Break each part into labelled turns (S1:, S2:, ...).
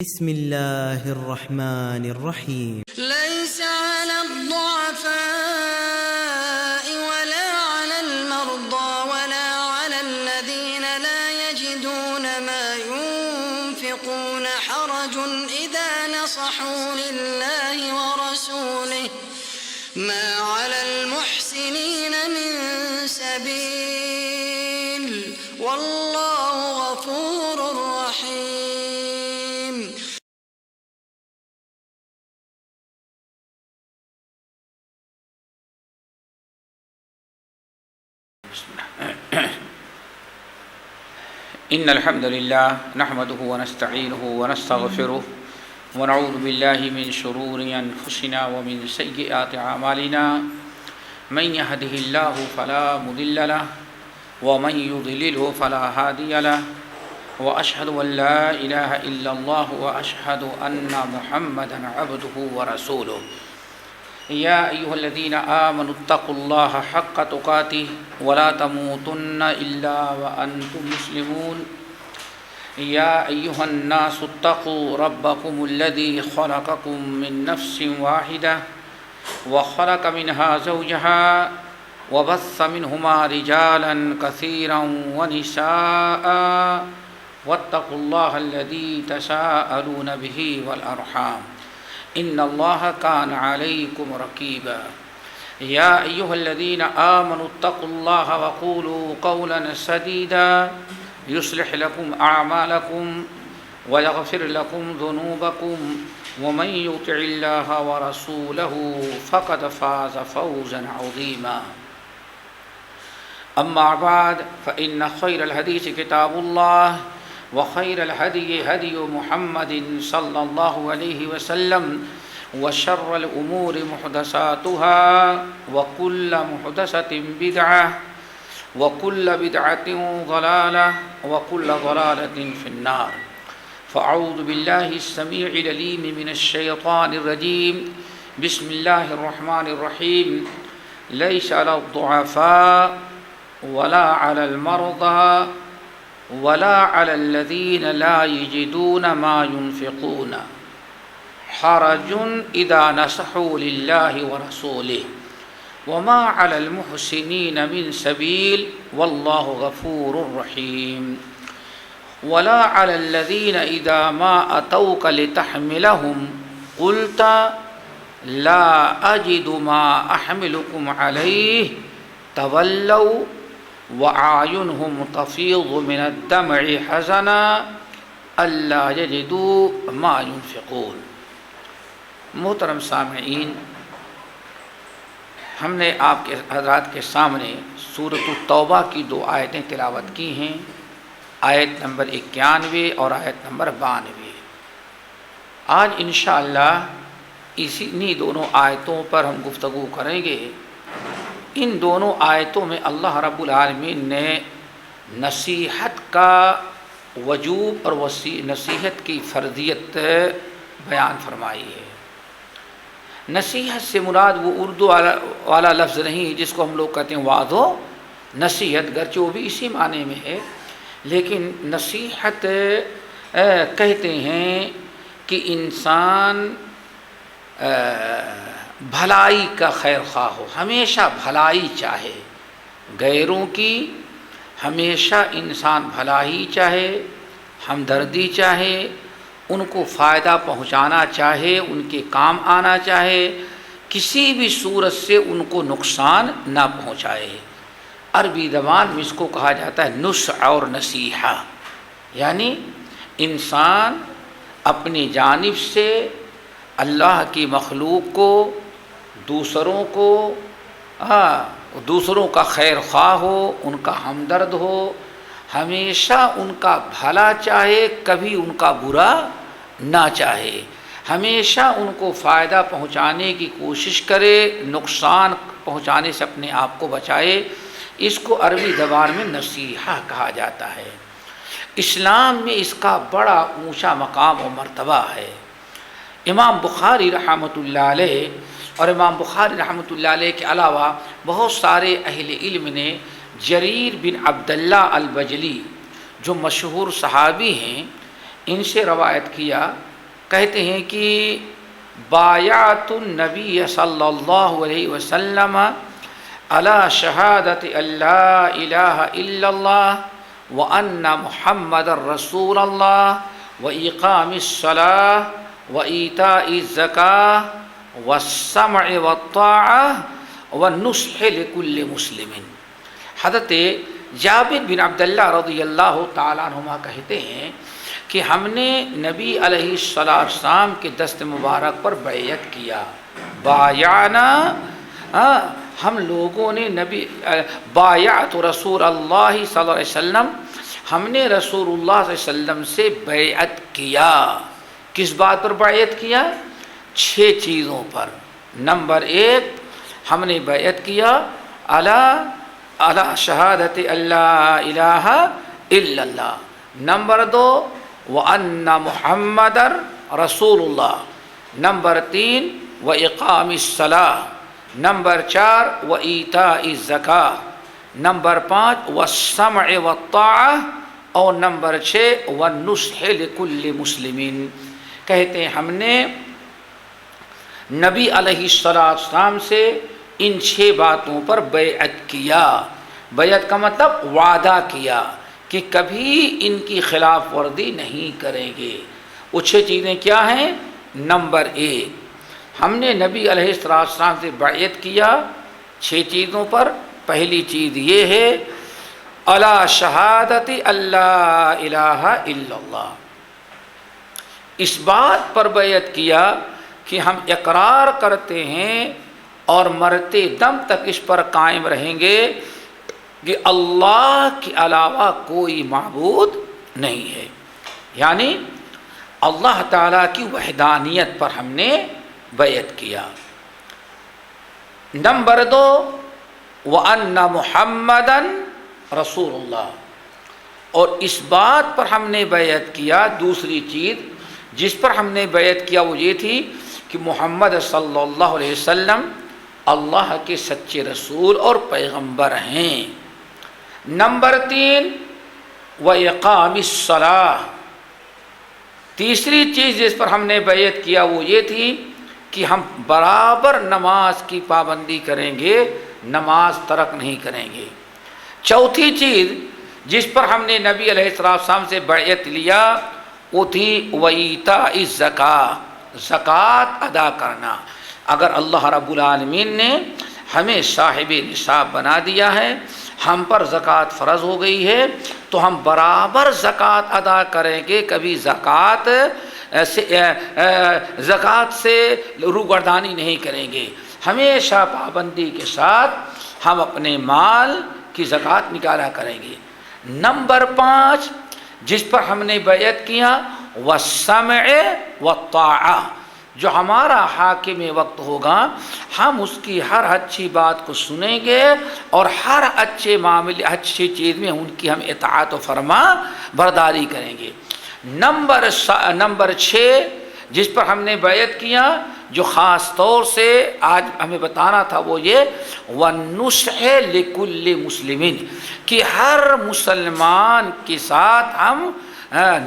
S1: بسم الله الرحمن الرحيم.
S2: ليس على الضعفاء ولا على المرضى ولا على الذين لا يجدون ما ينفقون حرج إذا نصحوا لله ورسوله ما على المحسنين من سبيل والله غفور رحيم.
S3: إن الحمد لله نحمده ونستعينه ونستغفره ونعوذ بالله من شرور أنفسنا ومن سيئات أعمالنا من يهده الله فلا مضل له ومن يضلله فلا هادي له وأشهد أن لا إله إلا الله وأشهد أن محمدا عبده ورسوله. يا أيها الذين آمنوا اتقوا الله حق تقاته ولا تموتن إلا وأنتم مسلمون. يا أيها الناس اتقوا ربكم الذي خلقكم من نفس واحدة وخلق منها زوجها وبث منهما رجالا كثيرا ونساء واتقوا الله الذي تساءلون به والأرحام إن الله كان عليكم رقيبا. يا أيها الذين آمنوا اتقوا الله وقولوا قولا سديدا يصلح لكم أعمالكم ويغفر لكم ذنوبكم ومن يطع الله ورسوله فقد فاز فوزا عظيما. أما بعد فإن خير الحديث كتاب الله وخير الهدي هدي محمد صلى الله عليه وسلم وشر الأمور محدثاتها وكل محدثة بدعة وكل بدعة ضلالة وكل ضلالة في النار. فأعوذ بالله السميع العليم من الشيطان الرجيم. بسم الله الرحمن الرحيم. ليس على الضعفاء ولا على المرضى ولا على الذين لا يجدون ما ينفقون حرج إذا نصحوا لله ورسوله وما على المحسنين من سبيل والله غفور رحيم. ولا على الذين إذا ما أتوك لتحملهم قلت لا أجد ما أحملكم عليه تولوا وأعينهم تفيض من الدمع حزنا ألا يجدوا ما ينفقون. محترم سامعین، ہم نے آپ کے حضرات کے سامنے سورۃ التوبہ کی 2 آیتیں تلاوت کی ہیں، آیت نمبر 91 اور آیت نمبر 92۔ آج انشاءاللہ انہی دونوں آیتوں پر ہم گفتگو کریں گے۔ ان دونوں آیتوں میں اللہ رب العالمین نے نصیحت کا وجوب اور نصیحت کی فرضیت بیان فرمائی ہے۔ نصیحت سے مراد وہ اردو والا لفظ نہیں جس کو ہم لوگ کہتے ہیں وعظ و نصیحت، گرچہ وہ بھی اسی معنی میں ہے، لیکن نصیحت کہتے ہیں کہ انسان بھلائی کا خیر خواہ ہو، ہمیشہ بھلائی چاہے، غیروں کی ہمیشہ انسان بھلائی چاہے، ہمدردی چاہے، ان کو فائدہ پہنچانا چاہے، ان کے کام آنا چاہے، کسی بھی صورت سے ان کو نقصان نہ پہنچائے۔ عربی زبان میں اس کو کہا جاتا ہے نصح اور نصیحہ، یعنی انسان اپنی جانب سے اللہ کی مخلوق کو، دوسروں کا خیر خواہ ہو، ان کا ہمدرد ہو، ہمیشہ ان کا بھلا چاہے، کبھی ان کا برا نہ چاہے، ہمیشہ ان کو فائدہ پہنچانے کی کوشش کرے، نقصان پہنچانے سے اپنے آپ کو بچائے۔ اس کو عربی زبان میں نصیحہ کہا جاتا ہے۔ اسلام میں اس کا بڑا اونچا مقام و مرتبہ ہے۔ امام بخاری رحمۃ اللہ علیہ اور امام بخاری رحمۃ اللہ علیہ کے علاوہ بہت سارے اہل علم نے جریر بن عبداللہ البجلی جو مشہور صحابی ہیں، ان سے روایت کیا، کہتے ہیں کہ بایعت النبی صلی اللہ علیہ وسلم علی شہادت اللہ الہ الا اللہ وان محمد رسول اللہ واقام الصلاۃ وایتاء الزکاۃ والسمع والطاعۃ والنصح لکل مسلم۔ حضرت جابر بن عبداللہ رضی اللہ تعالیٰ عنہما کہتے ہیں کہ ہم نے نبی علیہ السلام کے دست مبارک پر بیعت کیا، بایعنا، ہم لوگوں نے نبی بایعت رسول اللہ صلی اللہ علیہ وسلم، ہم نے رسول اللہ صلی اللہ علیہ وسلم سے بیعت کیا۔ کس بات پر بیعت کیا؟ 6 چیزوں پر۔ نمبر 1 ہم نے بیعت کیا علی شہادت اللہ الہ الا اللہ۔ نمبر 2 وَأَنَّ مُحَمَّدًا رَسُولُ اللَّهِ۔ نمبر 3 وَإِقَامِ الصَّلَاةِ۔ نمبر 4 وَإِيتَاءِ الزَّكَاةِ۔ نمبر 5 وَالسَّمْعِ وَالطَّاعَةِ۔ اور نمبر 6 وَالنُّصْحِ لِكُلِّ مُسْلِمٍ۔ کہتے ہیں ہم نے نبی علیہ السلام سے ان 6 باتوں پر بیعت کیا۔ بیعت کا مطلب وعدہ کیا کہ کبھی ان کی خلاف ورزی نہیں کریں گے۔ وہ 6 چیزیں کیا ہیں؟ نمبر 1 ہم نے نبی علیہ السلام سے بیعت کیا 6 چیزوں پر۔ پہلی چیز یہ ہے علی شہادت اللہ الہ الا اللہ، اس بات پر بیعت کیا کہ ہم اقرار کرتے ہیں اور مرتے دم تک اس پر قائم رہیں گے کہ اللہ کے علاوہ کوئی معبود نہیں ہے، یعنی اللہ تعالیٰ کی وحدانیت پر ہم نے بیعت کیا۔ نمبر 2 وَأَنَّ مُحَمَّدًا رسول اللہ، اور اس بات پر ہم نے بیعت کیا، دوسری چیز جس پر ہم نے بیعت کیا وہ یہ تھی کہ محمد صلی اللہ علیہ وسلم اللہ کے سچے رسول اور پیغمبر ہیں۔ نمبر 3 وَإِقَامِ الصَّلَاةِ، تیسری چیز جس پر ہم نے بیعت کیا وہ یہ تھی کہ ہم برابر نماز کی پابندی کریں گے، نماز ترک نہیں کریں گے۔ چوتھی چیز جس پر ہم نے نبی علیہ السلام سے بیعت لیا وہ تھی وَإِيتَاءِ الزَّكَاةِ، زکوٰۃ ادا کرنا۔ اگر اللہ رب العالمین نے ہمیں صاحب نصاب بنا دیا ہے، ہم پر زکوٰۃ فرض ہو گئی ہے، تو ہم برابر زکوٰۃ ادا کریں گے، کبھی زکوٰۃ سے روگردانی نہیں کریں گے، ہمیشہ پابندی کے ساتھ ہم اپنے مال کی زکوٰۃ نکالا کریں گے۔ نمبر 5 جس پر ہم نے بیعت کیا والسمع والطاعہ، جو ہمارا حاکم وقت ہوگا ہم اس کی ہر اچھی بات کو سنیں گے اور ہر اچھے معاملے اچھی چیز میں ان کی ہم اطاعت و فرما برداری کریں گے۔ نمبر 6 جس پر ہم نے بیعت کیا جو خاص طور سے آج ہمیں بتانا تھا وہ یہ وَالنُّصْحِ لِكُلِّ مُسْلِمٍ، کہ ہر مسلمان کے ساتھ ہم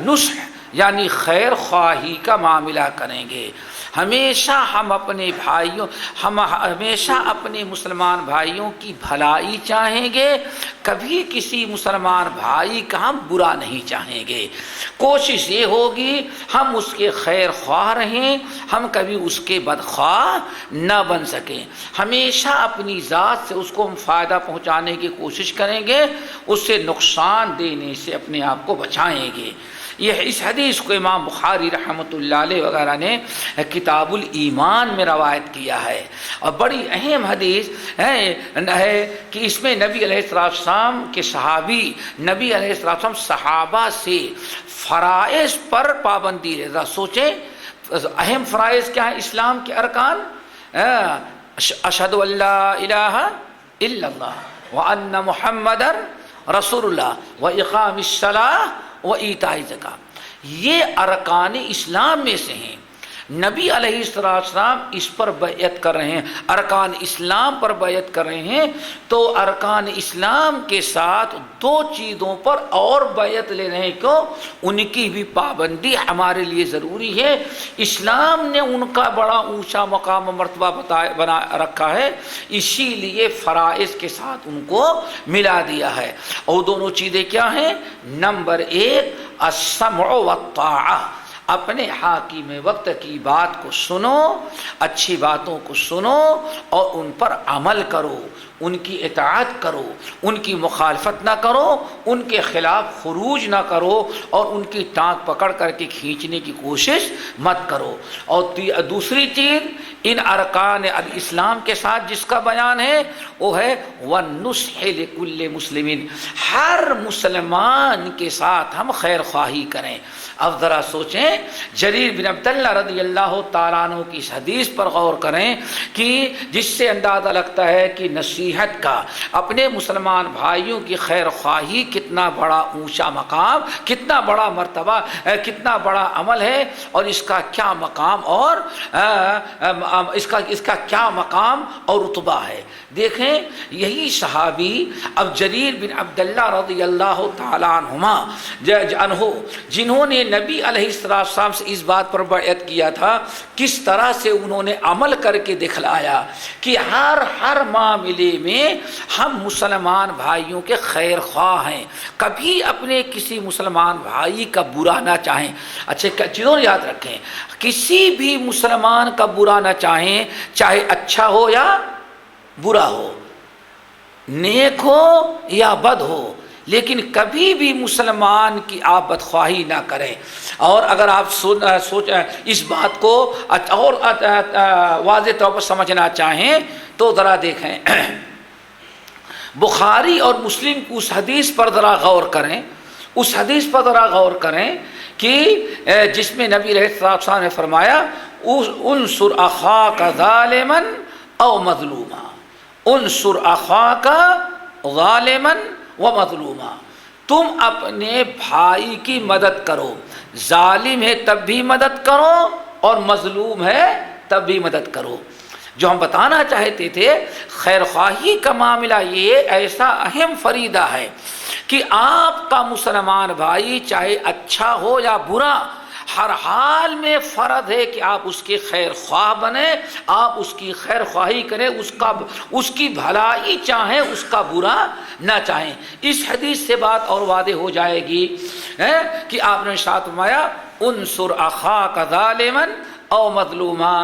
S3: نصح یعنی خیر خواہی کا معاملہ کریں گے۔ ہمیشہ ہم ہمیشہ اپنے مسلمان بھائیوں کی بھلائی چاہیں گے، کبھی کسی مسلمان بھائی کا ہم برا نہیں چاہیں گے۔ کوشش یہ ہوگی ہم اس کے خیر خواہ رہیں، ہم کبھی اس کے بدخواہ نہ بن سکیں۔ ہمیشہ اپنی ذات سے اس کو ہم فائدہ پہنچانے کی کوشش کریں گے، اس سے نقصان دینے سے اپنے آپ کو بچائیں گے۔ یہ اس حدیث کو امام بخاری رحمۃ اللہ علیہ وغیرہ نے کتاب الایمان میں روایت کیا ہے، اور بڑی اہم حدیث ہے کہ اس میں نبی علیہ السلام کے صحابی نبی علیہ السلام صحابہ سے فرائض پر پابندی رضا۔ سوچیں اہم فرائض کیا ہیں اسلام کے ارکان؟ اشہد ان لا الہ الا اللہ وان محمدا رسول اللہ واقام الصلاۃ وایتاء الزکاۃ، یہ ارکان اسلام میں سے ہیں۔ نبی علیہ السلام اس پر بیعت کر رہے ہیں، ارکان اسلام پر بیعت کر رہے ہیں، تو ارکان اسلام کے ساتھ دو چیزوں پر اور بیعت لے رہے ہیں، کیوں؟ ان کی بھی پابندی ہمارے لیے ضروری ہے۔ اسلام نے ان کا بڑا اونچا مقام و مرتبہ بنا رکھا ہے، اسی لیے فرائض کے ساتھ ان کو ملا دیا ہے۔ اور دونوں چیزیں کیا ہیں؟ نمبر 1 السمع والطاعہ، اپنے حاکم وقت کی بات کو سنو، اچھی باتوں کو سنو اور ان پر عمل کرو، ان کی اطاعت کرو، ان کی مخالفت نہ کرو، ان کے خلاف خروج نہ کرو اور ان کی ٹانگ پکڑ کر کے کھینچنے کی کوشش مت کرو۔ اور دوسری چیز ان ارکان الاسلام کے ساتھ جس کا بیان ہے وہ ہے وَالنُّصْحِ لِكُلِّ مُسْلِمٍ، ہر مسلمان کے ساتھ ہم خیر خواہی کریں۔ اب ذرا سوچیں، جریر بن عبداللہ رضی اللہ تعالیٰ عنہ کی اس حدیث پر غور کریں کہ جس سے اندازہ لگتا ہے کہ نصیحت کا، اپنے مسلمان بھائیوں کی خیر خواہی کتنا بڑا اونچا مقام، کتنا بڑا مرتبہ، کتنا بڑا عمل ہے اور اس کا کیا مقام اور اس کا کیا مقام اور رتبہ ہے۔ دیکھیں یہی صحابی اب جریر بن عبداللہ رضی اللہ تعالیٰ عنہما جنہوں نے نبی علیہ السلام سے اس بات پر بیعت کیا تھا، کس طرح سے انہوں نے عمل کر کے دکھلایا کہ ہر معاملے میں ہم مسلمان بھائیوں کے خیر خواہ ہیں، کبھی اپنے کسی مسلمان بھائی کا برا نہ چاہیں۔ اچھا چیزوں یاد رکھیں، کسی بھی مسلمان کا برا نہ چاہیں، چاہے اچھا ہو یا برا ہو، نیک ہو یا بد ہو، لیکن کبھی بھی مسلمان کی آپ بدخواہی نہ کریں۔ اور اگر آپ اس بات کو اور واضح طور پر سمجھنا چاہیں تو ذرا دیکھیں، بخاری اور مسلم کی اس حدیث پر ذرا غور کریں، اس حدیث پر ذرا غور کریں کہ جس میں نبی علیہ السلام نے فرمایا انصر اخاک ظالما او مظلوما، انصر اخاک ظالما و مظلوما، تم اپنے بھائی کی مدد کرو، ظالم ہے تب بھی مدد کرو اور مظلوم ہے تب بھی مدد کرو۔ جو ہم بتانا چاہتے تھے، خیر خواہی کا معاملہ یہ ایسا اہم فریضہ ہے کہ آپ کا مسلمان بھائی چاہے اچھا ہو یا برا، ہر حال میں فرض ہے کہ آپ اس کے خیر خواہ بنیں، آپ اس کی خیر خواہی کریں، اس کی بھلائی چاہیں، اس کا برا نہ چاہیں۔ اس حدیث سے بات اور واضح ہو جائے گی کہ آپ نے ارشاد فرمایا انصر اخاک ظالما او مظلوما،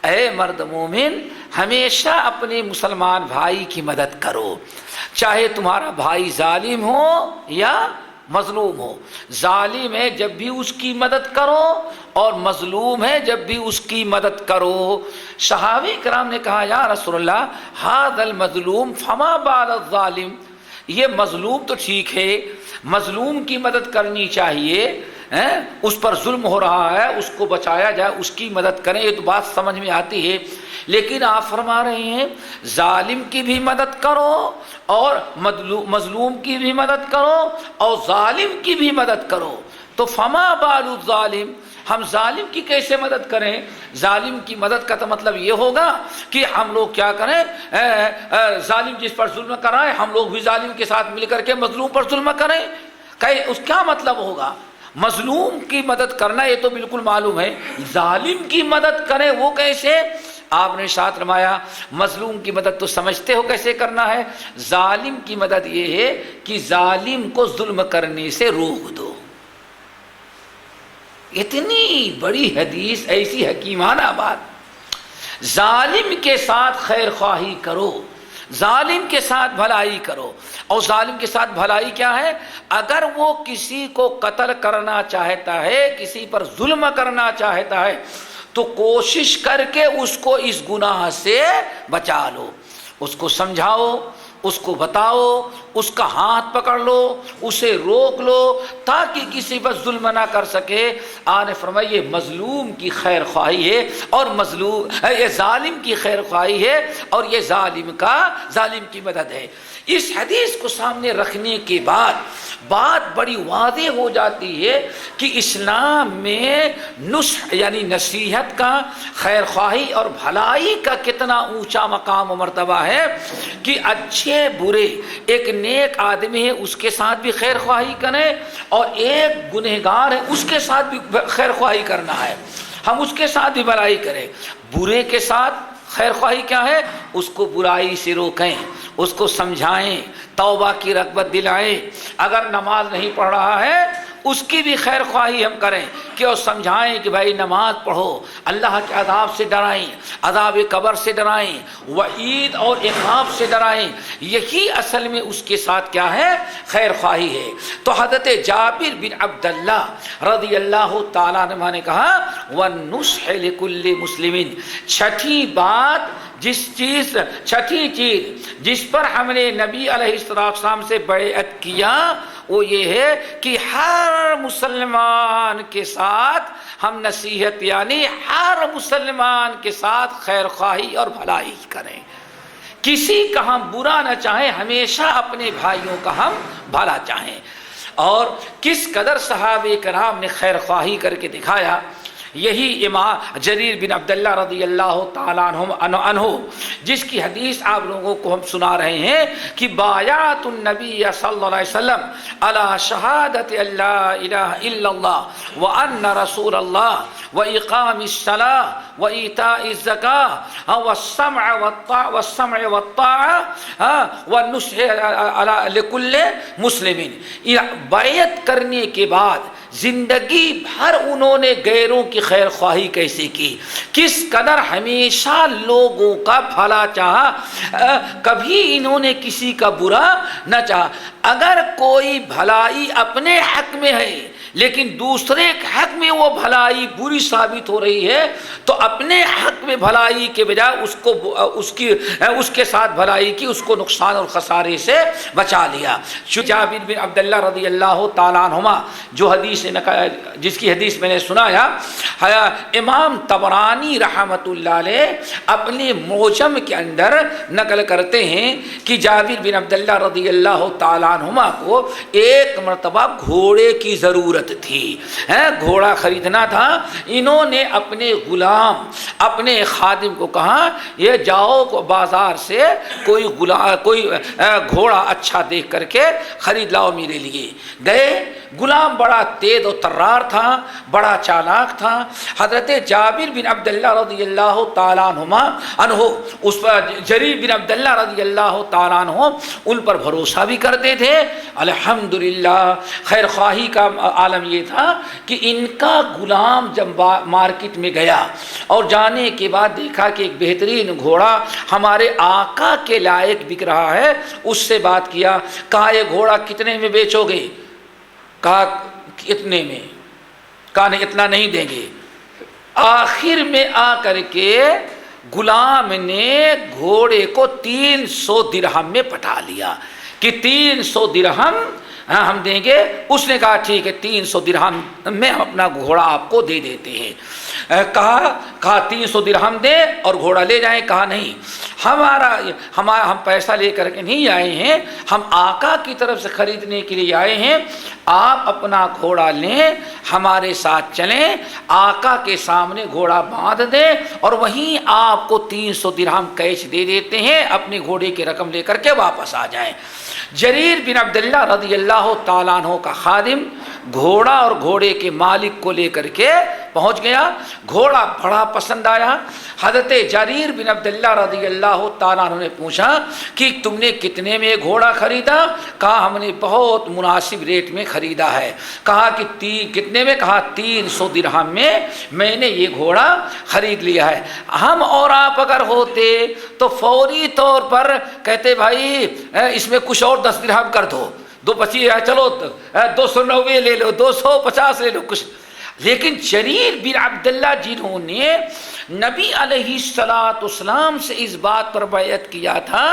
S3: اے مرد مومن ہمیشہ اپنے مسلمان بھائی کی مدد کرو، چاہے تمہارا بھائی ظالم ہو یا مظلوم ہو۔ ظالم ہے جب بھی اس کی مدد کرو اور مظلوم ہے جب بھی اس کی مدد کرو۔ صحابہ کرام نے کہا یا رسول اللہ ھذا المظلوم فما بال الظالم، یہ مظلوم تو ٹھیک ہے، مظلوم کی مدد کرنی چاہیے، اس پر ظلم ہو رہا ہے، اس کو بچایا جائے، اس کی مدد کریں، یہ تو بات سمجھ میں آتی ہے، لیکن آپ فرما رہے ہیں ظالم کی بھی مدد کرو اور مظلوم کی بھی مدد کرو اور ظالم کی بھی مدد کرو۔ تو فما بال الظالم، ہم ظالم کی کیسے مدد کریں؟ ظالم کی مدد کا تو مطلب یہ ہوگا کہ ہم لوگ کیا کریں، ظالم جس پر ظلم کر رہا ہے ہم لوگ بھی ظالم کے ساتھ مل کر کے مظلوم پر ظلم کریں، اس کیا مطلب ہوگا؟ مظلوم کی مدد کرنا یہ تو بالکل معلوم ہے، ظالم کی مدد کریں وہ کیسے؟ آپ نے ارشاد فرمایا مظلوم کی مدد تو سمجھتے ہو کیسے کرنا ہے، ظالم کی مدد یہ ہے کہ ظالم کو ظلم کرنے سے روک دو۔ اتنی بڑی حدیث، ایسی حکیمانہ بات، ظالم کے ساتھ خیر خواہی کرو، ظالم کے ساتھ بھلائی کرو۔ اور ظالم کے ساتھ بھلائی کیا ہے؟ اگر وہ کسی کو قتل کرنا چاہتا ہے، کسی پر ظلم کرنا چاہتا ہے تو کوشش کر کے اس کو اس گناہ سے بچا لو، اس کو سمجھاؤ، اس کو بتاؤ، اس کا ہاتھ پکڑ لو، اسے روک لو تاکہ کسی پر ظلم نہ کر سکے۔ آنے فرمایا یہ مظلوم کی خیر خواہی ہے اور یہ ظالم کی خیر خواہی ہے اور یہ ظالم کی مدد ہے۔ اس حدیث کو سامنے رکھنے کے بعد بات بڑی واضح ہو جاتی ہے کہ اسلام میں نصح یعنی نصیحت کا، خیر خواہی اور بھلائی کا کتنا اونچا مقام و مرتبہ ہے کہ اچھے برے ایک نیک آدمی ہے اس کے ساتھ بھی خیر خواہی کریں، اور ایک گنہگار ہے اس کے ساتھ بھی خیر خواہی کرنا ہے، ہم اس کے ساتھ بھی بھلائی کریں۔ برے کے ساتھ خیر خواہی کیا ہے؟ اس کو برائی سے روکیں، اس کو سمجھائیں، توبہ کی رغبت دلائیں۔ اگر نماز نہیں پڑھ رہا ہے اس کی بھی خیر خواہی ہم کریں کہ اور سمجھائیں کہ بھائی نماز پڑھو، اللہ کے عذاب سے ڈرائیں، عذاب قبر سے ڈرائیں، وعید اور عقاب سے ڈرائیں۔ یہی اصل میں اس کے ساتھ کیا ہے؟ خیر خواہی ہے۔ تو حضرت جابر بن عبداللہ رضی اللہ تعالیٰ عنہ نے کہا وَالنُّصْحِ لِكُلِّ مُسْلِمٍ، چھٹی چیز جس پر ہم نے نبی علیہ السلام سے بیعت کیا وہ یہ ہے کہ ہر مسلمان کے ساتھ ہم نصیحت یعنی ہر مسلمان کے ساتھ خیر خواہی اور بھلائی کریں، کسی کا ہم برا نہ چاہیں، ہمیشہ اپنے بھائیوں کا ہم بھلا چاہیں۔ اور کس قدر صحابہ کرام نے خیر خواہی کر کے دکھایا، یہی امام جریر بن عبداللہ رضی اللہ تعالیٰ عنہ جس کی حدیث آپ لوگوں کو ہم سنا رہے ہیں کہ بایعت النبی صلی اللہ علیہ وسلم علی شہادت اللہ الہ الا اللہ وان رسول اللہ واقام الصلاۃ وایتاء الزکاۃ والسمع والطاعہ والنصح لکل مسلم۔ بیعت کرنے کے بعد زندگی بھر انہوں نے غیروں کی خیر خواہی کیسے کی، کس قدر ہمیشہ لوگوں کا بھلا چاہا، کبھی انہوں نے کسی کا برا نہ چاہا۔ اگر کوئی بھلائی اپنے حق میں ہے لیکن دوسرے کے حق میں وہ بھلائی بری ثابت ہو رہی ہے تو اپنے حق میں بھلائی کے بجائے اس کے ساتھ بھلائی کی، اس کو نقصان اور خسارے سے بچا لیا۔ جابر بن عبداللہ رضی اللہ تعالیٰ عنہما جو حدیث جس کی حدیث میں نے سنایا، امام طبرانی رحمۃ اللہ علیہ اپنے معجم کے اندر نقل کرتے ہیں کہ جابر بن عبداللہ رضی اللہ تعالیٰ عنہما کو ایک مرتبہ گھوڑے کی ضرورت تھی، گھوڑا خریدنا تھا۔ انہوں نے اپنے غلام اپنے خادم کو کہا یہ جاؤ بازار سے کوئی گھوڑا اچھا دیکھ کر کے خرید لاؤ میرے لیے۔ گئے، غلام بڑا تیز و طرار تھا، بڑا چالاک تھا۔ حضرت جابر بن عبداللہ رضی اللہ تعالیٰ عنہ اس پر جریر بن عبداللہ رضی اللہ تعالیٰ عنہ ان پر بھروسہ بھی کرتے تھے۔ الحمدللہ خیر خواہی کا عالم یہ تھا کہ ان کا غلام جب مارکیٹ میں گیا اور جانے کے بعد دیکھا کہ ایک بہترین گھوڑا ہمارے آقا کے لائق بک رہا ہے، اس سے بات کیا، کہا یہ گھوڑا کتنے میں بیچو گے؟ کہا اتنے میں، کہا نہیں اتنا نہیں دیں گے۔ آخر میں آ کر کے غلام نے گھوڑے کو 300 درہم میں پٹا لیا کہ 300 درہم ہم دیں گے۔ اس نے کہا ٹھیک ہے 300 درہم میں ہم اپنا گھوڑا آپ کو دے دیتے ہیں۔ کہا 300 درہم دیں اور گھوڑا لے جائیں؟ کہا نہیں، ہم پیسہ لے کر کے نہیں آئے ہیں، ہم آقا کی طرف سے خریدنے کے لیے آئے ہیں، آپ اپنا گھوڑا لیں، ہمارے ساتھ چلیں، آقا کے سامنے گھوڑا باندھ دیں اور وہیں آپ کو 300 درہم کیش دے دیتے ہیں، اپنے گھوڑے کی رقم لے کر کے واپس آ جائیں۔ جریر بن عبداللہ رضی اللہ تعالیٰ عنہ کا خادم گھوڑا اور گھوڑے کے مالک کو لے کر کے پہنچ گیا۔ گھوڑا بڑا پسند آیا۔ حضرت جریر بن عبداللہ رضی اللہ تعالیٰ عنہ نے پوچھا کہ تم نے کتنے میں گھوڑا خریدا؟ کہا ہم نے بہت مناسب ریٹ میں خریدا ہے۔ کہا کہ کتنے میں؟ کہا 300 درہم میں نے یہ گھوڑا خرید لیا ہے۔ ہم اور آپ اگر ہوتے تو فوری طور پر کہتے بھائی اس میں کچھ اور 10 درہم کر دو، 225 چلو 290 لے لو، 250 لے لو کچھ۔ لیکن جریر بن عبداللہ جنہوں نے نبی علیہ السلام سے اس بات پر بیعت کیا تھا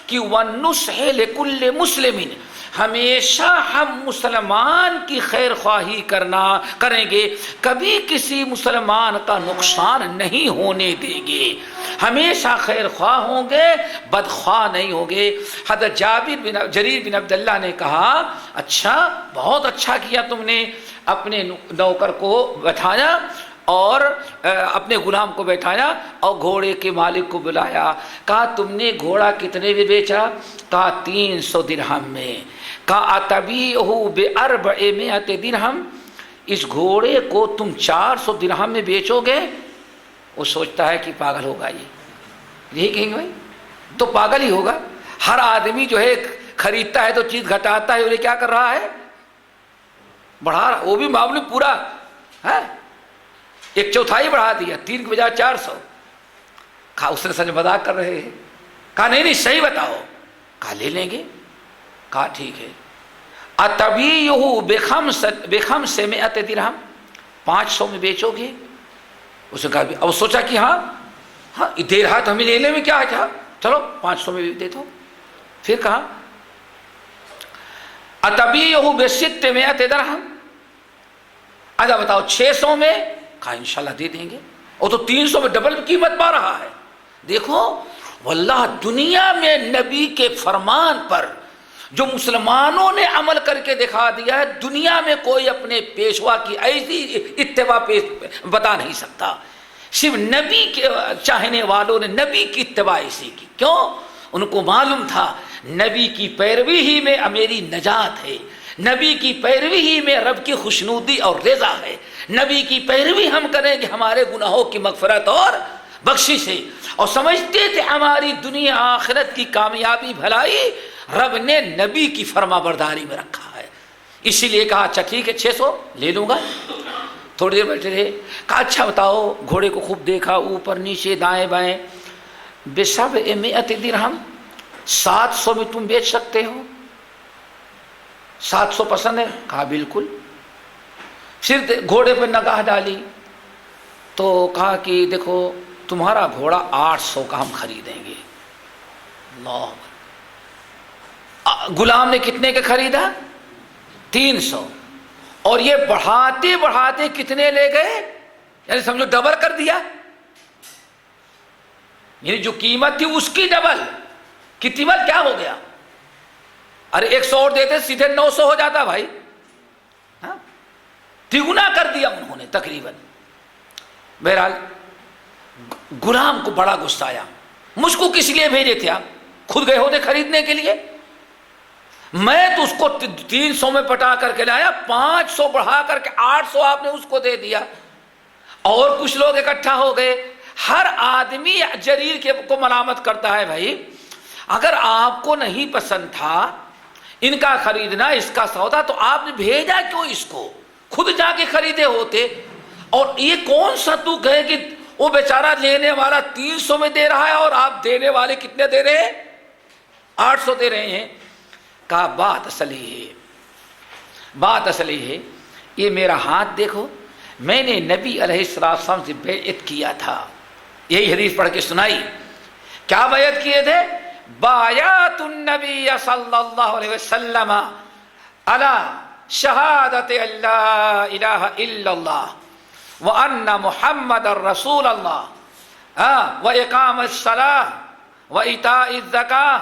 S3: کہ وَالنُّصْحِ لِكُلِّ مُسْلِمٍ، ہمیشہ ہم مسلمان کی خیر خواہی کریں گے، کبھی کسی مسلمان کا نقصان نہیں ہونے دیں گے۔ ہمیشہ خیر خواہ ہوں گے، بدخواہ نہیں ہوں گے۔ حضرت جریر بن عبداللہ نے کہا اچھا بہت اچھا کیا تم نے، اپنے نوکر کو بٹھایا اور اپنے غلام کو بیٹھایا اور گھوڑے کے مالک کو بلایا، کہا تم نے گھوڑا کتنے میں بیچا؟ کہا 300 درہم میں۔ کہا اتبیعہ ب400 درہم، اس گھوڑے کو تم 400 درہم میں بیچو گے؟ وہ سوچتا ہے کہ پاگل ہوگا یہی کہیں گے بھائی تو پاگل ہی ہوگا۔ ہر آدمی جو ہے خریدتا ہے تو چیز گھٹاتا ہے، انہیں کیا کر رہا ہے؟ بڑھا رہا، وہ بھی معاملے پورا ہے 1/4 بڑھا دیا، 3 کے بجائے 400۔ کہا اس نے سمجھ مذاق کر رہے ہیں، کہا نہیں صحیح بتاؤ۔ کہا لے لیں گے۔ کہا ٹھیک ہے، اتبیعہ ب500 درہم، 500 میں بیچو گے؟ اس نے کہا اب سوچا کہ ہاں دے رہا تو ہمیں لینے میں کیا ہے، چلو 500 میں دے دو۔ پھر کہا اتبیعہ ب600 درہم، اچھا بتاؤ 600 میں؟ کہا انشاءاللہ دے دیں گے۔ وہ تو 300 میں ڈبل قیمت پا رہا ہے۔ دیکھو واللہ دنیا میں نبی کے فرمان پر جو مسلمانوں نے عمل کر کے دکھا دیا ہے، دنیا میں کوئی اپنے پیشوا کی ایسی اتباع بتا نہیں سکتا۔ صرف نبی کے چاہنے والوں نے نبی کی اتباع ایسی کی، کیوں؟ ان کو معلوم تھا نبی کی پیروی ہی میں میری نجات ہے، نبی کی پیروی ہی میں رب کی خوشنودی اور رضا ہے، نبی کی پیروی ہم کریں گے ہمارے گناہوں کی مغفرت اور بخشش ہے۔ اور سمجھتے تھے ہماری دنیا آخرت کی کامیابی بھلائی رب نے نبی کی فرما برداری میں رکھا ہے، اسی لیے کہا اچھا ٹھیک ہے 600 لے لوں گا۔ تھوڑی دیر بیٹھے رہے، کہا اچھا بتاؤ، گھوڑے کو خوب دیکھا اوپر نیچے دائیں بائیں، ب700 درہم، 700 میں تم بیچ سکتے ہو؟ 700 پسند ہے؟ کہا بالکل۔ پھر گھوڑے پہ نگاہ ڈالی تو کہا کہ دیکھو تمہارا گھوڑا 800 کا ہم خریدیں گے۔ اللہ، غلام نے کتنے کا خریدا؟ 300، اور یہ بڑھاتے بڑھاتے کتنے لے گئے؟ یعنی سمجھو ڈبل کر دیا، یعنی جو قیمت تھی اس کی ڈبل۔ کتنی بار کیا ہو گیا؟ ارے 100 اور دیتے سیدھے 900 ہو جاتا بھائی، تگنا کر دیا انہوں نے تقریباً۔ بہرحال غلام کو بڑا غصہ آیا، مجھ کو کس لیے بھیجے تھے آپ؟ خود گئے ہوتے خریدنے کے لیے؟ میں تو اس کو 300 میں پٹا کر کے لایا، 500 بڑھا کر کے 800 آپ نے اس کو دے دیا۔ اور کچھ لوگ اکٹھا ہو گئے، ہر آدمی جریر کو ملامت کرتا ہے، بھائی اگر آپ کو نہیں پسند تھا ان کا خریدنا، اس کا سودا، تو آپ نے بھیجا کیوں اس کو؟ خود جا کے خریدے ہوتے۔ اور یہ کون سا تک ہے کہ وہ بیچارہ لینے والا 300 میں دے رہا ہے اور آپ دینے والے کتنے دے رہے ہیں؟ 800 دے رہے ہیں۔ کہا بات اصل یہ ہے، یہ میرا ہاتھ دیکھو، میں نے نبی علیہ السلام سے بیعت کیا تھا۔ یہی حدیث پڑھ کے سنائی، کیا بیعت کیے تھے؟ بایعت النبی صلی اللہ علیہ وسلم علی شہادت اللہ الہ الا اللہ وان محمد رسول اللہ واقام الصلاۃ وایتاء الزکاۃ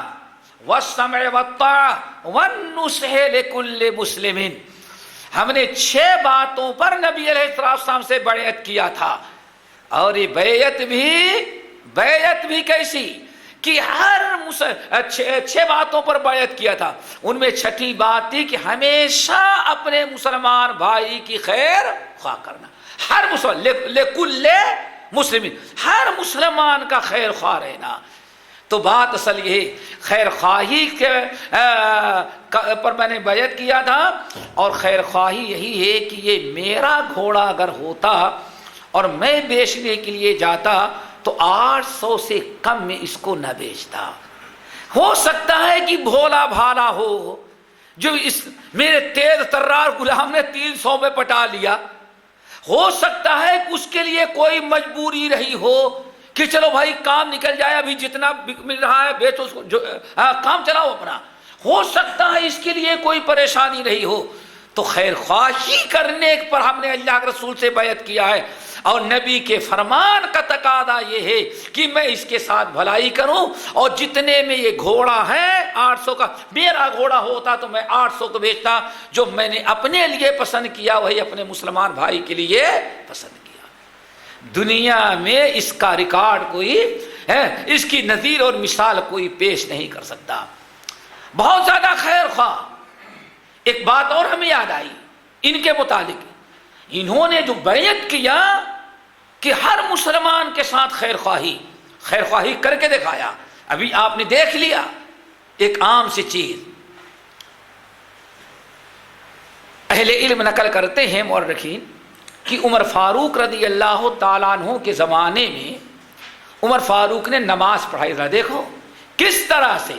S3: والسمع والطاعۃ والنصح لکل مسلم۔ ہم نے 6 باتوں پر نبی علیہ السلام سے بیعت کیا تھا، اور یہ بیعت بھی کیسی کہ ہر 6 باتوں پر بیعت کیا تھا۔ ان میں 6ٹھی بات تھی کہ ہمیشہ اپنے مسلمان بھائی کی خیر خواہ کرنا، ہر لکل مسلم، ہر مسلمان کا خیر خواہ رہنا۔ تو بات اصل یہ خیر خواہی کے پر میں نے بیعت کیا تھا، اور خیر خواہی یہی ہے کہ یہ میرا گھوڑا اگر ہوتا اور میں بیچنے کے لیے جاتا تو 800 سے کم میں اس کو نہ بیچتا۔ ہو سکتا ہے کہ بھولا بھالا ہو، جو اس میرے تیز ترار غلام نے 300 میں پٹا لیا، ہو سکتا ہے کہ اس کے لیے کوئی مجبوری رہی ہو کہ چلو بھائی کام نکل جائے، ابھی جتنا مل رہا ہے بیچو اس کو، کام چلاؤ اپنا۔ ہو سکتا ہے اس کے لیے کوئی پریشانی رہی ہو، تو خیر خواہی کرنے پر ہم نے اللہ کے رسول سے بیعت کیا ہے۔ اور نبی کے فرمان کا تقاضا یہ ہے کہ میں اس کے ساتھ بھلائی کروں، اور جتنے میں یہ گھوڑا ہے 800 کا، میرا گھوڑا ہوتا تو میں 800 کو بیچتا، جو میں نے اپنے لیے پسند کیا وہی اپنے مسلمان بھائی کے لیے پسند کیا۔ دنیا میں اس کا ریکارڈ کوئی ہے، اس کی نظیر اور مثال کوئی پیش نہیں کر سکتا۔ بہت زیادہ خیر خواہ۔ ایک بات اور ہمیں یاد آئی ان کے متعلق، انہوں نے جو بیعت کیا کہ ہر مسلمان کے ساتھ خیر خواہی کر کے دکھایا۔ ابھی آپ نے دیکھ لیا ایک عام سی چیز، اہل علم نقل کرتے ہیں مورخین کہ عمر فاروق رضی اللہ تعالیٰ عنہ کے زمانے میں عمر فاروق نے نماز پڑھائی۔ ذرا دیکھو کس طرح سے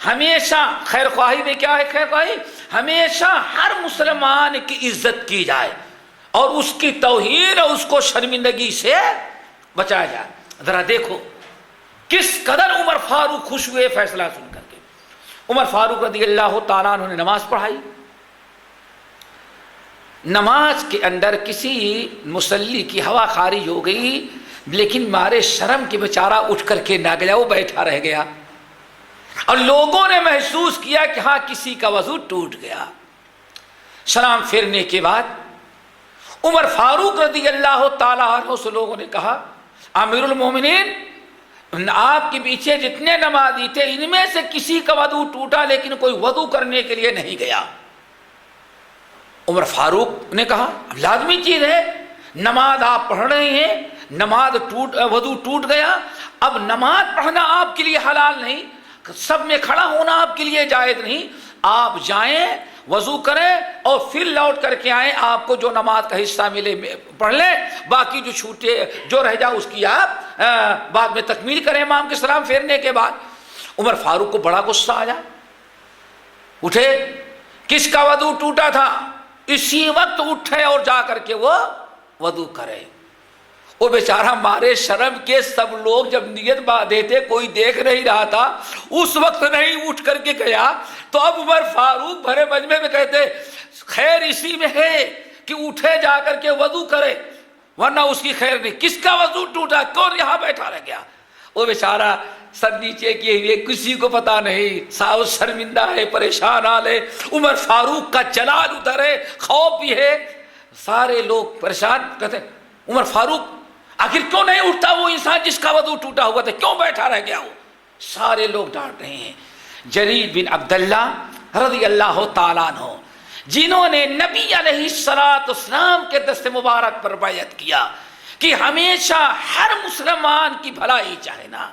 S3: ہمیشہ خیر خواہی میں کیا ہے، خیر خواہی ہمیشہ ہر مسلمان کی عزت کی جائے اور اس کی توہین اور اس کو شرمندگی سے بچایا جائے۔ ذرا دیکھو کس قدر عمر فاروق خوش ہوئے فیصلہ سن کر کے۔ عمر فاروق رضی اللہ تعالیٰ عنہ نے نماز پڑھائی۔ نماز کے اندر کسی مصلی کی ہوا خارج ہو گئی، لیکن مارے شرم کے بیچارہ اٹھ کر کے نہ گیا، وہ بیٹھا رہ گیا، اور لوگوں نے محسوس کیا کہ ہاں کسی کا وضو ٹوٹ گیا۔ سلام پھیرنے کے بعد عمر فاروق رضی اللہ تعالیٰ عنہ سے لوگوں نے کہا، امیر المومنین آپ کے پیچھے جتنے نمازی تھے ان میں سے کسی کا وضو ٹوٹا لیکن کوئی وضو کرنے کے لیے نہیں گیا۔ عمر فاروق نے کہا اب لازمی چیز ہے، نماز آپ پڑھ رہے ہیں، وضو ٹوٹ گیا، اب نماز پڑھنا آپ کے لیے حلال نہیں، سب میں کھڑا ہونا آپ کے لیے جائز نہیں، آپ جائیں وضو کریں اور پھر لوٹ کر کے آئیں، آپ کو جو نماز کا حصہ ملے پڑھ لیں، باقی جو چھوٹے جو رہ جائے اس کی آپ بعد میں تکمیل کریں امام کے سلام پھیرنے کے بعد۔ عمر فاروق کو بڑا غصہ آیا، اٹھے، کس کا وضو ٹوٹا تھا اسی وقت اٹھے اور جا کر کے وہ وضو کرے۔ وہ بیچارہ مارے شرم کے سب لوگ جب نیت باندھے تھے کوئی دیکھ نہیں رہا تھا، اس وقت نہیں اٹھ کر کے گیا، تو اب عمر فاروق بھرے مجمع میں کہتے خیر اسی میں ہے کہ اٹھے جا کر کے وضو کرے، ورنہ اس کی خیر نہیں۔ کس کا وضو ٹوٹا، کون یہاں بیٹھا رہ گیا؟ وہ بیچارہ سر نیچے کیے ہوئے، کسی کو پتا نہیں، ساؤ شرمندہ ہے، پریشان حال ہے، عمر فاروق کا جلال ادھر ہے، خوف بھی ہے، سارے لوگ پریشان کہتے عمر فاروق آخر کیوں نہیں اٹھتا وہ انسان جس کا وضو ٹوٹا ہوا تھا، کیوں بیٹھا رہ گیا وہ؟ سارے لوگ ڈانٹ رہے ہیں۔ جریر بن عبداللہ رضی اللہ تعالیٰ عنہ جنہوں نے نبی علیہ السلام کے دست مبارک پر بیعت کیا کہ ہمیشہ ہر مسلمان کی بھلائی چاہنا،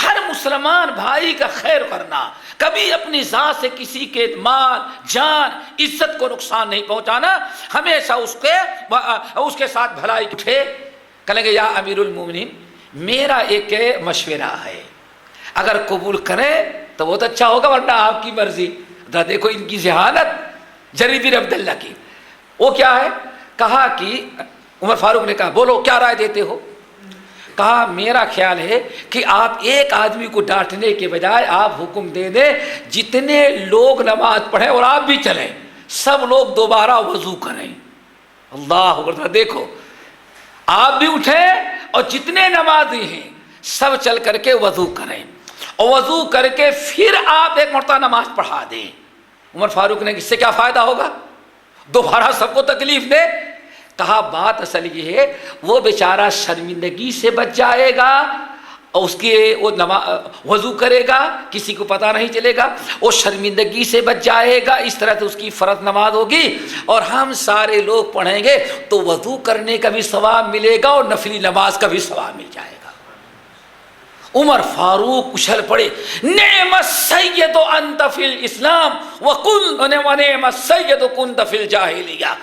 S3: ہر مسلمان بھائی کا خیر کرنا، کبھی اپنی ذات سے کسی کے مال جان عزت کو نقصان نہیں پہنچانا، ہمیشہ اس کے ساتھ بھلائی اٹھے، کہیں گے یا امیر المومنین میرا ایک مشورہ ہے، اگر قبول کرے تو بہت اچھا ہوگا، ورنہ آپ کی مرضی۔ دیکھو ان کی ذہانت جریر بن عبداللہ کی، وہ کیا ہے؟ کہا کہ عمر فاروق نے کہا بولو کیا رائے دیتے ہو؟ کہا میرا خیال ہے کہ آپ ایک آدمی کو ڈانٹنے کے بجائے آپ حکم دے دیں جتنے لوگ نماز پڑھیں اور آپ بھی چلیں، سب لوگ دوبارہ وضو کریں۔ اللہ اکبر، دیکھو آپ بھی اٹھیں اور جتنے نمازی ہیں سب چل کر کے وضو کریں، اور وضو کر کے پھر آپ ایک مرتبہ نماز پڑھا دیں۔ عمر فاروق نے اس سے کیا فائدہ ہوگا؟ دوبارہ سب کو تکلیف دے؟ کہا بات اصل یہ ہے وہ بیچارہ شرمندگی سے بچ جائے گا، اور اس کی وہ وضو کرے گا، کسی کو پتہ نہیں چلے گا، وہ شرمندگی سے بچ جائے گا، اس طرح سے اس کی فرض نماز ہوگی، اور ہم سارے لوگ پڑھیں گے تو وضو کرنے کا بھی ثواب ملے گا اور نفلی نماز کا بھی ثواب مل جائے گا۔ عمر فاروق اچھل پڑے، نعم السید انت فی الاسلام ونعم السید کنت فی الجاہلیہ۔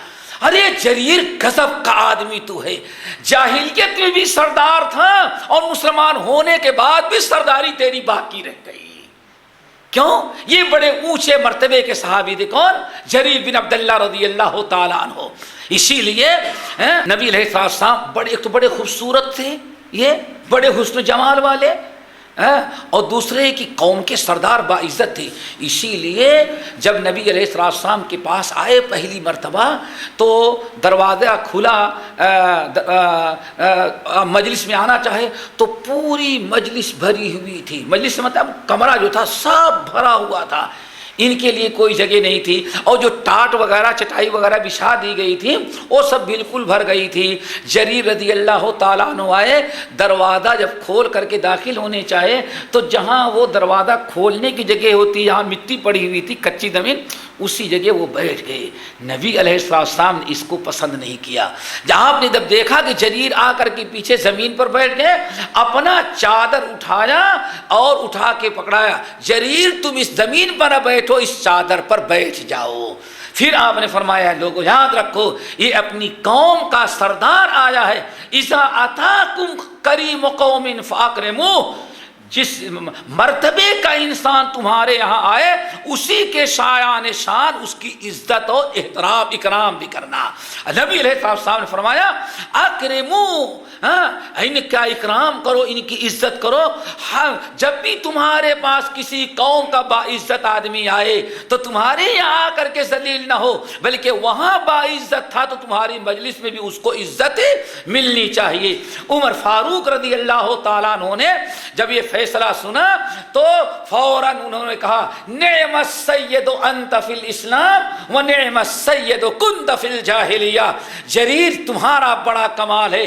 S3: ارے جریر غضب کا آدمی تو ہے، جاہلیت میں بھی سردار تھا اور مسلمان ہونے کے بعد بھی سرداری تیری باقی رہ گئی، کیوں؟ یہ بڑے اونچے مرتبے کے صحابی تھے، کون؟ جریر بن عبداللہ رضی اللہ تعالیٰ عنہ۔ اسی لیے نبی علیہ السلام ایک تو بڑے خوبصورت تھے، یہ بڑے حسن و جمال والے، اور دوسرے کی قوم کے سردار باعزت تھے. اسی لیے جب نبی علیہ السلام کے پاس آئے پہلی مرتبہ تو دروازہ کھلا، مجلس میں آنا چاہے تو پوری مجلس بھری ہوئی تھی. مجلس مطلب کمرہ جو تھا سب بھرا ہوا تھا، ان کے لیے کوئی جگہ نہیں تھی. اور جو ٹاٹ وغیرہ چٹائی وغیرہ بچھا دی گئی تھی وہ سب بالکل بھر گئی تھی. جریر رضی اللہ تعالیٰ عنہ آئے، دروازہ جب کھول کر کے داخل ہونے چاہے تو جہاں وہ دروازہ کھولنے کی جگہ ہوتی، جہاں مٹی پڑی ہوئی تھی کچی زمین، اسی جگہ وہ بیٹھ گئے. نبی علیہ السلام نے اس کو پسند نہیں کیا. جہاں آپ نے جب دیکھا کہ جریر آ کر کے پیچھے زمین پر بیٹھ گئے، اپنا چادر اٹھایا اور اٹھا کے پکڑایا. جریر تم اس زمین پر نہ بیٹھو، اس چادر پر بیٹھ جاؤ. پھر آپ نے فرمایا لوگوں یاد رکھو یہ اپنی قوم کا سردار آیا ہے. اذا اتاکم کریم قوم فاکرموہ، جس مرتبے کا انسان تمہارے یہاں آئے اسی کے شایان شان اس کی عزت و احترام اکرام بھی کرنا. نبی علیہ السلام نے فرمایا اکرمو، ان کا اکرام کرو، ان کی عزت کرو. جب بھی تمہارے پاس کسی قوم کا باعزت آدمی آئے تو تمہارے یہاں آ کر کے ذلیل نہ ہو، بلکہ وہاں باعزت تھا تو تمہاری مجلس میں بھی اس کو عزت ملنی چاہیے. عمر فاروق رضی اللہ تعالیٰ عنہ نے جب یہ فیصلہ سنا تو فوراً انہوں نے کہا نعم السید انت فی الاسلام و نعم السید کنت فی الجاہلیہ. جریر تمہارا بڑا کمال ہے،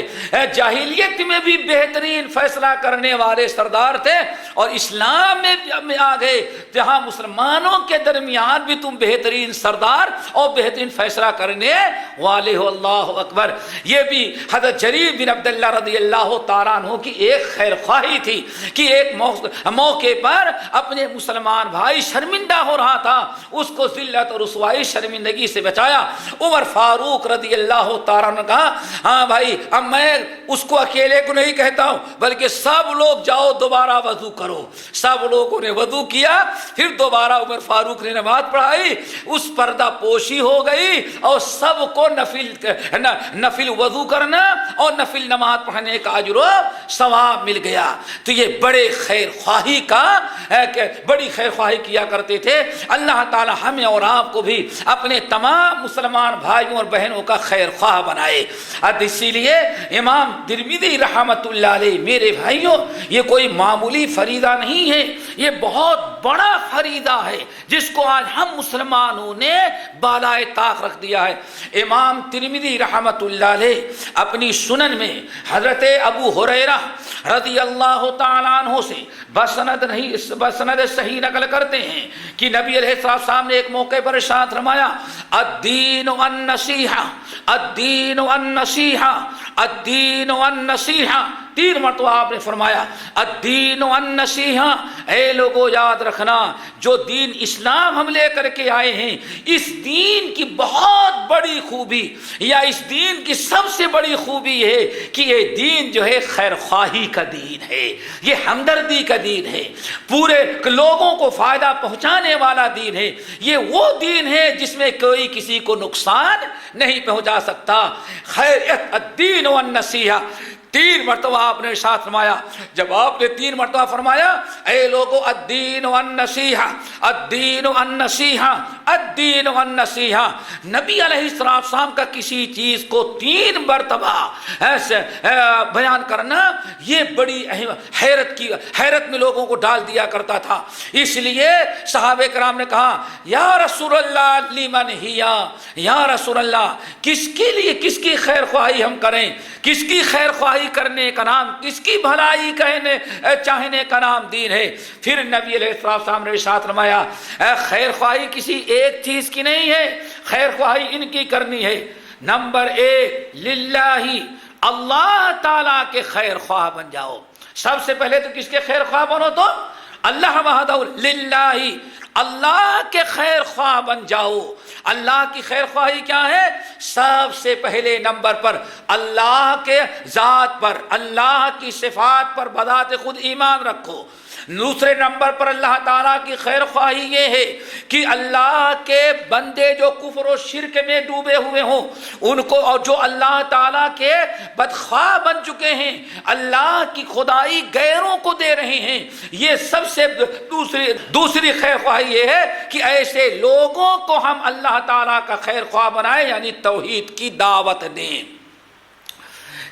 S3: جاہلیت میں بھی بہترین فیصلہ کرنے والے سردار تھے اور اسلام میں آ گئے جہاں مسلمانوں کے درمیان بھی تم بہترین سردار اور بہترین فیصلہ کرنے والے ہو. اللہ اکبر. یہ بھی حضرت جریر بن عبداللہ رضی اللہ تعالیٰ عنہ کی ایک خیر خواہی تھی کہ ایک موقع پر اپنے مسلمان بھائی شرمندہ ہو رہا تھا، اس کو ذلت اور رسوائی شرمندگی سے بچایا. عمر فاروق رضی اللہ تعالیٰ نے کہا ہاں بھائی اب میں اس کو اکیلے کو نہیں کہتا ہوں بلکہ سب لوگ جاؤ دوبارہ وضو کرو. سب لوگوں نے وضو کیا، پھر دوبارہ عمر فاروق نے نماز پڑھائی، اس پردہ پوشی ہو گئی اور سب کو نفل وضو کرنا اور نفل نماز پڑھنے کا اجر و ثواب مل گیا. تو یہ بڑی خیر خواہی کیا کرتے تھے. اللہ تعالی ہمیں اور آپ کو بھی اپنے تمام مسلمان بھائیوں اور بہنوں کا خیر خواہ بنائے. اسی لیے امام ترمذی رحمۃ اللہ علیہ، میرے بھائیوں یہ کوئی معمولی فریضہ نہیں ہے، یہ بہت بڑا فریضہ ہے جس کو آج ہم مسلمانوں نے بالائے طاق رکھ دیا ہے. امام ترمذی رحمۃ اللہ علیہ اپنی سنن میں حضرت ابو ہریرہ رضی اللہ تعالیٰ عنہ سے بسند صحیح نقل کرتے ہیں کہ نبی علیہ السلام نے ایک موقع پر ارشاد فرمایا الدین النصیحہ الدین النصیحہ الدین النصیحہ. 3 مرتبہ آپ نے فرمایا الدین النصیحہ. اے لوگو یاد رکھنا جو دین اسلام ہم لے کر کے آئے ہیں اس دین کی بہت بڑی خوبی یا اس دین کی سب سے بڑی خوبی ہے کہ یہ دین جو ہے خیر خواہی کا دین ہے، یہ ہمدردی کا دین ہے، پورے لوگوں کو فائدہ پہنچانے والا دین ہے. یہ وہ دین ہے جس میں کوئی کسی کو نقصان نہیں پہنچا سکتا. خیریت الدین والنصیحہ. 3 مرتبہ آپ نے ارشاد فرمایا. جب آپ نے 3 مرتبہ فرمایا اے لوگوں الدین والنصیحہ الدین والنصیحہ الدین والنصیحہ، نبی علیہ السلام کا کسی چیز کو 3 مرتبہ ایسے بیان کرنا یہ بڑی حیرت میں لوگوں کو ڈال دیا کرتا تھا. اس لیے صحابہ کرام نے کہا یا رسول اللہ لمن ہیا، یا رسول اللہ کس کے لیے، کس کی خیر خواہی ہم کریں، کس کی خیر خواہی کرنے کا نام، کس کی بھلائی چاہنے کا نام دین ہے. پھر نبی علیہ السلام نے ارشاد فرمایا خیر خواہی کسی ایک چیز کی نہیں ہے، خیر خواہی ان کی کرنی ہے. نمبر 1 للہ، اللہ تعالیٰ کے خیر خواہ بن جاؤ. سب سے پہلے تو کس کے خیر خواہ بنو؟ تو اللہ وحدہ للہ، اللہ کے خیر خواہ بن جاؤ۔ اللہ کی خیر خواہی کیا ہے؟ سب سے پہلے نمبر پر اللہ کے ذات پر، اللہ کی صفات پر بذات خود ایمان رکھو۔ دوسرے نمبر پر اللہ تعالیٰ کی خیر خواہی یہ ہے کہ اللہ کے بندے جو کفر و شرک میں ڈوبے ہوئے ہوں ان کو، اور جو اللہ تعالیٰ کے بدخواہ بن چکے ہیں، اللہ کی خدائی غیروں کو دے رہے ہیں، یہ سب سے دوسری خیر خواہی یہ ہے کہ ایسے لوگوں کو ہم اللہ تعالیٰ کا خیر خواہ بنائیں، یعنی توحید کی دعوت دیں۔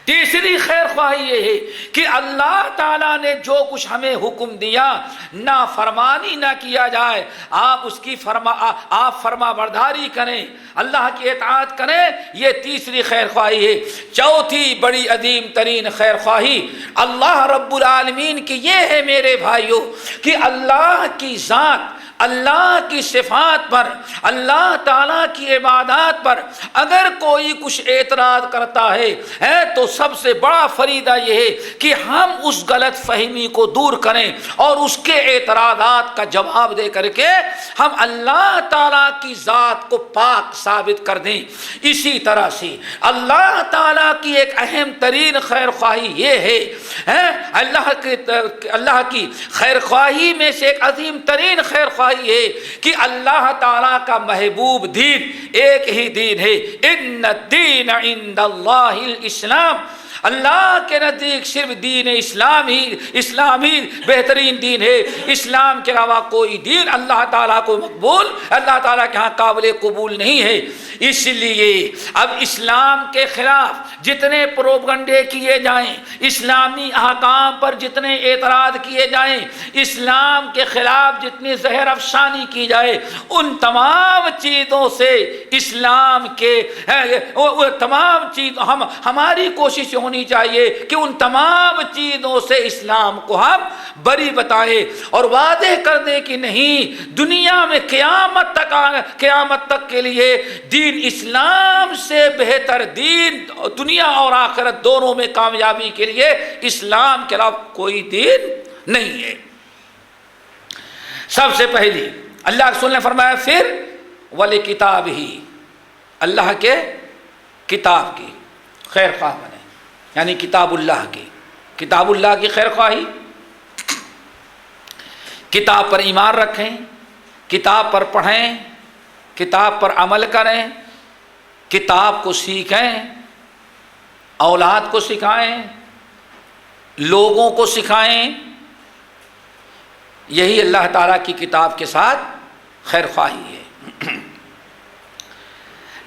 S3: تیسری خیر خواہی یہ ہے کہ اللہ تعالیٰ نے جو کچھ ہمیں حکم دیا نافرمانی نہ کیا جائے، آپ اس کی فرما برداری کریں، اللہ کی اطاعت کریں، یہ تیسری خیر خواہی ہے۔ چوتھی بڑی عظیم ترین خیر خواہی اللہ رب العالمین کی یہ ہے میرے بھائیوں کہ اللہ کی ذات، اللہ کی صفات پر، اللہ تعالیٰ کی عبادات پر اگر کوئی کچھ اعتراض کرتا ہے تو سب سے بڑا فریضہ یہ ہے کہ ہم اس غلط فہمی کو دور کریں اور اس کے اعتراضات کا جواب دے کر کے ہم اللہ تعالیٰ کی ذات کو پاک ثابت کر دیں۔ اسی طرح سے اللہ تعالیٰ کی ایک اہم ترین خیر خواہی یہ ہے، اللہ کی خیر خواہی میں سے ایک عظیم ترین خیر خواہی ہے کہ اللہ تعالیٰ کا محبوب دین ایک ہی دین ہے، ان الدین عند اللہ الاسلام، اللہ کے نزدیک صرف دین اسلام ہی بہترین دین ہے، اسلام کے علاوہ کوئی دین اللہ تعالیٰ کو مقبول، اللہ تعالیٰ کے ہاں قابل قبول نہیں ہے۔ اس لیے اب اسلام کے خلاف جتنے پروپگنڈے کیے جائیں، اسلامی احکام پر جتنے اعتراض کیے جائیں، اسلام کے خلاف جتنی زہر افشانی کی جائے، ان تمام چیزوں سے اسلام کے تمام چیز ہماری کوشش ہونی چاہیے کہ ان تمام چیزوں سے اسلام کو ہم بری بتائیں اور واضح کر دیں کہ نہیں، دنیا میں قیامت تک کے لیے دین اسلام سے بہتر دین دنیا اور آخرت دونوں میں کامیابی کے لیے اسلام کے علاوہ کوئی دین نہیں ہے۔ سب سے پہلی اللہ کے رسول نے فرمایا پھر وَلِكِتَابِ ہی، اللہ کے کتاب کی خیر خواہ بنے، یعنی کتاب اللہ کی خیر خواہی، کتاب پر ایمان رکھیں، کتاب پر پڑھیں، کتاب پر عمل کریں، کتاب کو سیکھیں، اولاد کو سکھائیں، لوگوں کو سکھائیں، یہی اللہ تعالیٰ کی کتاب کے ساتھ خیر خواہی ہے۔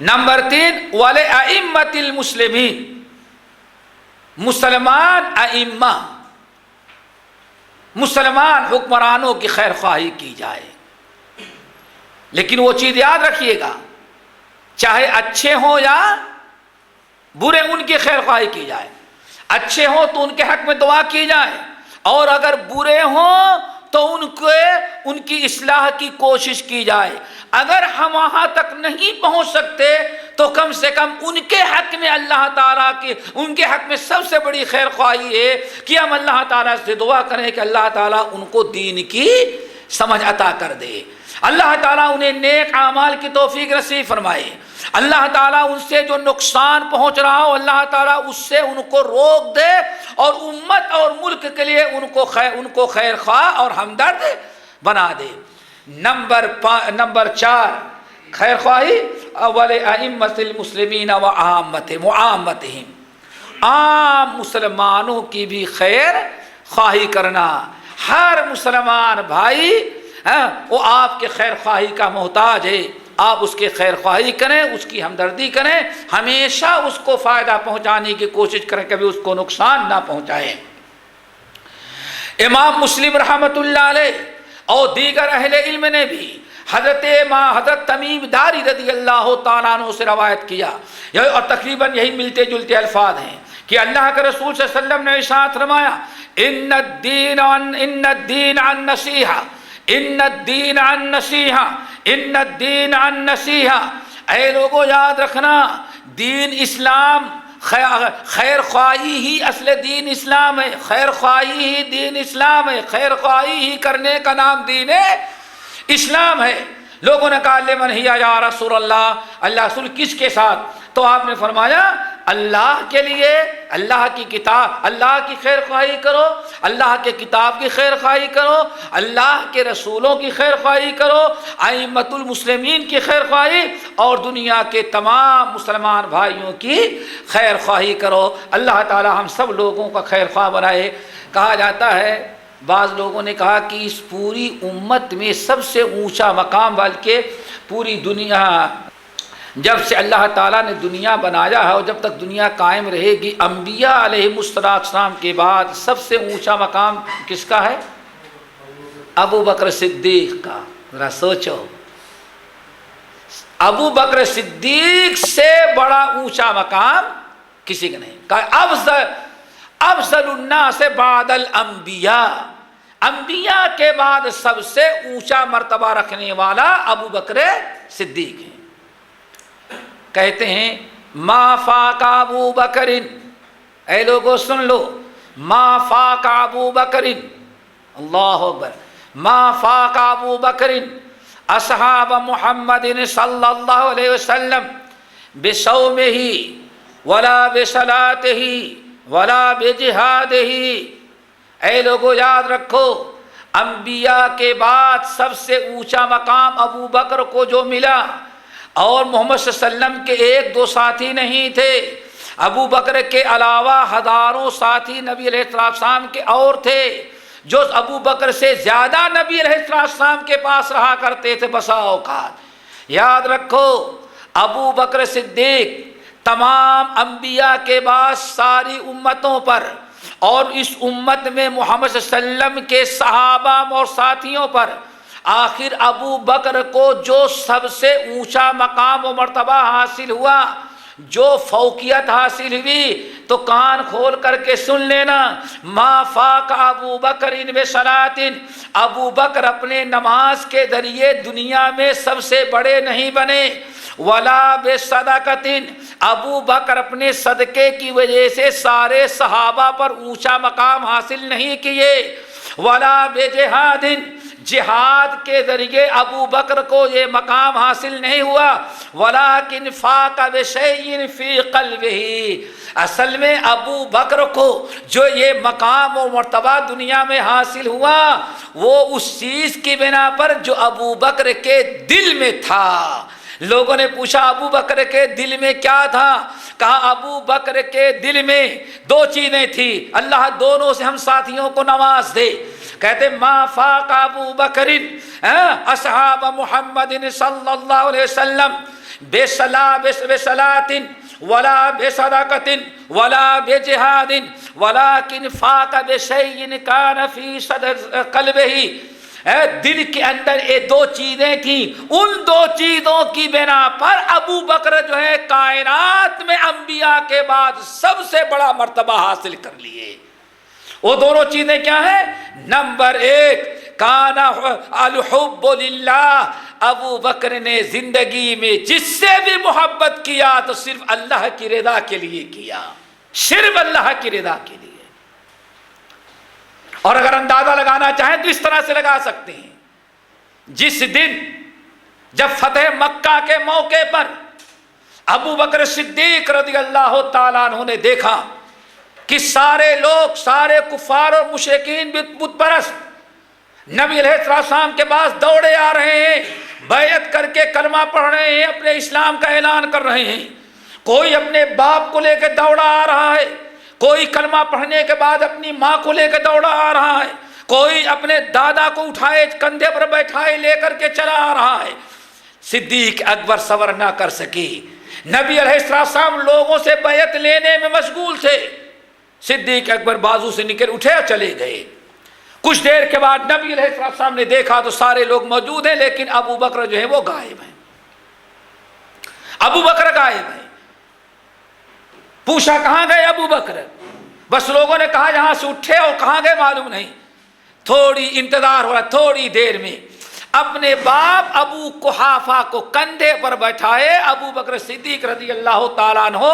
S3: نمبر 3 وَلِأَئِمَّةِ الْمُسْلِمِينَ، مسلمان حکمرانوں کی خیر خواہی کی جائے، لیکن وہ چیز یاد رکھیے گا، چاہے اچھے ہوں یا برے، ان کی خیر خواہی کی جائے۔ اچھے ہوں تو ان کے حق میں دعا کی جائے، اور اگر برے ہوں تو ان کی اصلاح کی کوشش کی جائے۔ اگر ہم وہاں تک نہیں پہنچ سکتے تو کم سے کم ان کے حق میں اللہ تعالیٰ کی، ان کے حق میں سب سے بڑی خیر خواہی ہے کہ ہم اللہ تعالیٰ سے دعا کریں کہ اللہ تعالیٰ ان کو دین کی سمجھ عطا کر دے، اللہ تعالیٰ انہیں نیک اعمال کی توفیق نصیب فرمائے، اللہ تعالیٰ ان سے جو نقصان پہنچ رہا ہو اللہ تعالیٰ اس سے ان کو روک دے، اور امت اور ملک کے لیے ان کو خیر خواہ اور ہمدرد بنا دے۔ نمبر 4 خیر خواہی وَلِأَئِمَّةِ الْمُسْلِمِينَ وَعَامَّتِهِمْ، عام مسلمانوں کی بھی خیر خواہی کرنا۔ ہر مسلمان بھائی وہ آپ کے خیر خواہی کا محتاج ہے، آپ اس کے خیر خواہی کریں، اس کی ہمدردی کریں، ہمیشہ اس کو فائدہ پہنچانے کی کوشش کریں، کبھی اس کو نقصان نہ پہنچائیں۔ امام مسلم رحمۃ اللہ علیہ اور دیگر اہل علم نے بھی حضرت تمیم داری رضی اللہ تعالیٰ عنہ سے روایت کیا، اور تقریباً یہی ملتے جلتے الفاظ ہیں کہ اللہ کے رسول صلی اللہ علیہ وسلم نے ارشاد فرمایا ان الدین عن نصیحہ، ان الدین عن نصیحہ، ان الدین عن نصیحہ۔ اے لوگوں یاد رکھنا، دین اسلام، خیر خواہی ہی اصل دین اسلام ہے، خیر خواہی ہی دین اسلام ہے، خیر خواہی ہی کرنے کا نام دین اسلام ہے۔ لوگوں نے کہا لمن ہی یا رسول اللہ، اللہ رسول کس کے ساتھ؟ تو آپ نے فرمایا اللہ کے لیے، اللہ کی کتاب، اللہ کی خیر خواہی کرو، اللہ کے کتاب کی خیر خواہی کرو، اللہ کے رسولوں کی خیر خواہی کرو، ائمۃ المسلمین کی خیر خواہی، اور دنیا کے تمام مسلمان بھائیوں کی خیر خواہی کرو۔ اللہ تعالی ہم سب لوگوں کا خیر خواہ بنائے۔ کہا جاتا ہے، بعض لوگوں نے کہا کہ اس پوری امت میں سب سے اونچا مقام، بلکہ پوری دنیا، جب سے اللہ تعالیٰ نے دنیا بنایا ہے اور جب تک دنیا قائم رہے گی، انبیاء علیہم السلام کے بعد سب سے اونچا مقام کس کا ہے؟ ابو بکر صدیق کا۔ ذرا سوچو، ابو بکر صدیق سے بڑا اونچا مقام کسی کا نہیں۔ کہا افضل الناس بعد الانبیاء، انبیاء کے بعد سب سے اونچا مرتبہ رکھنے والا ابو بکر صدیق ہے۔ کہتے ہیں ما فاق ابو بکر، اے لوگو سن لو، ما فاق ابو بکر، اللہ اکبر، ما فاق ابو بکر اصحاب محمد صلی اللہ علیہ وسلم بصومہ ولا بصلاتہ ولا بجہادہ۔ اے لوگو یاد رکھو، انبیاء کے بعد سب سے اونچا مقام ابو بکر کو جو ملا، اور محمد صلی اللہ علیہ وسلم کے ایک دو ساتھی نہیں تھے، ابو بکر کے علاوہ ہزاروں ساتھی نبی علیہ السلام کے اور تھے، جو ابو بکر سے زیادہ نبی علیہ السلام کے پاس رہا کرتے تھے بسا اوقات۔ یاد رکھو، ابو بکر صدیق تمام انبیاء کے بعد ساری امتوں پر، اور اس امت میں محمد صلی اللہ علیہ وسلم کے صحابہ اور ساتھیوں پر، آخر ابو بکر کو جو سب سے اونچا مقام و مرتبہ حاصل ہوا، جو فوقیت حاصل ہوئی، تو کان کھول کر کے سن لینا، ما فاق ابو بکر بصلاۃ، ابو بکر اپنے نماز کے ذریعے دنیا میں سب سے بڑے نہیں بنے، ولا بصدقۃ، ابو بکر اپنے صدقے کی وجہ سے سارے صحابہ پر اونچا مقام حاصل نہیں کیے، ولا بجہاد، جہاد کے ذریعے ابو بکر کو یہ مقام حاصل نہیں ہوا، ولیکن فاق بشیء فی قلبہ، اصل میں ابو بکر کو جو یہ مقام و مرتبہ دنیا میں حاصل ہوا، وہ اس چیز کی بنا پر جو ابو بکر کے دل میں تھا۔ لوگوں نے پوچھا ابو بکر کے دل میں کیا تھا؟ کہا ابو بکر کے دل میں دو چیزیں تھی، اللہ دونوں سے ہم ساتھیوں کو نواز دے۔ کہتے ما فاق ابو بکر اصحاب محمد صلی اللہ علیہ وسلم بصلاۃ ولا بصدقۃ ولا بجہاد ولکن فاق بشیء کان فی قلبہ، دل کے اندر یہ دو چیزیں تھیں، ان دو چیزوں کی بنا پر ابو بکر جو ہے کائنات میں انبیاء کے بعد سب سے بڑا مرتبہ حاصل کر لیے۔ وہ دونوں چیزیں کیا ہیں؟ نمبر ایک، کان الحب للہ، ابو بکر نے زندگی میں جس سے بھی محبت کیا تو صرف اللہ کی رضا کے لیے کیا، صرف اللہ کی رضا کے لیے۔ اور اگر اندازہ لگانا چاہیں تو اس طرح سے لگا سکتے ہیں، جس دن جب فتح مکہ کے موقع پر ابو بکر صدیق رضی اللہ تعالیٰ عنہ نے دیکھا کہ سارے لوگ، سارے کفار اور مشرکین بت پرست نبی علیہ السلام کے پاس دوڑے آ رہے ہیں، بیعت کر کے کلمہ پڑھ رہے ہیں، اپنے اسلام کا اعلان کر رہے ہیں۔ کوئی اپنے باپ کو لے کے دوڑا آ رہا ہے، کوئی کلمہ پڑھنے کے بعد اپنی ماں کو لے کے دوڑا آ رہا ہے، کوئی اپنے دادا کو اٹھائے کندھے پر بیٹھائے لے کر کے چلا آ رہا ہے۔ صدیق اکبر صبر نہ کر سکی، نبی علیہ السلام لوگوں سے بیعت لینے میں مشغول تھے۔ صدیق اکبر بازو سے نکل اٹھے اور چلے گئے۔ کچھ دیر کے بعد نبی علیہ السلام نے دیکھا تو سارے لوگ موجود ہیں، لیکن ابو بکر جو ہے وہ غائب ہیں، ابو بکر غائب ہیں۔ پوچھا کہاں گئے ابو بکر؟ بس لوگوں نے کہا یہاں سے اٹھے اور کہاں گئے معلوم نہیں۔ تھوڑی انتظار ہو رہا، تھوڑی دیر میں اپنے باپ ابو قحافہ کو کندھے پر بیٹھائے ابو بکر صدیق رضی اللہ تعالیٰ عنہ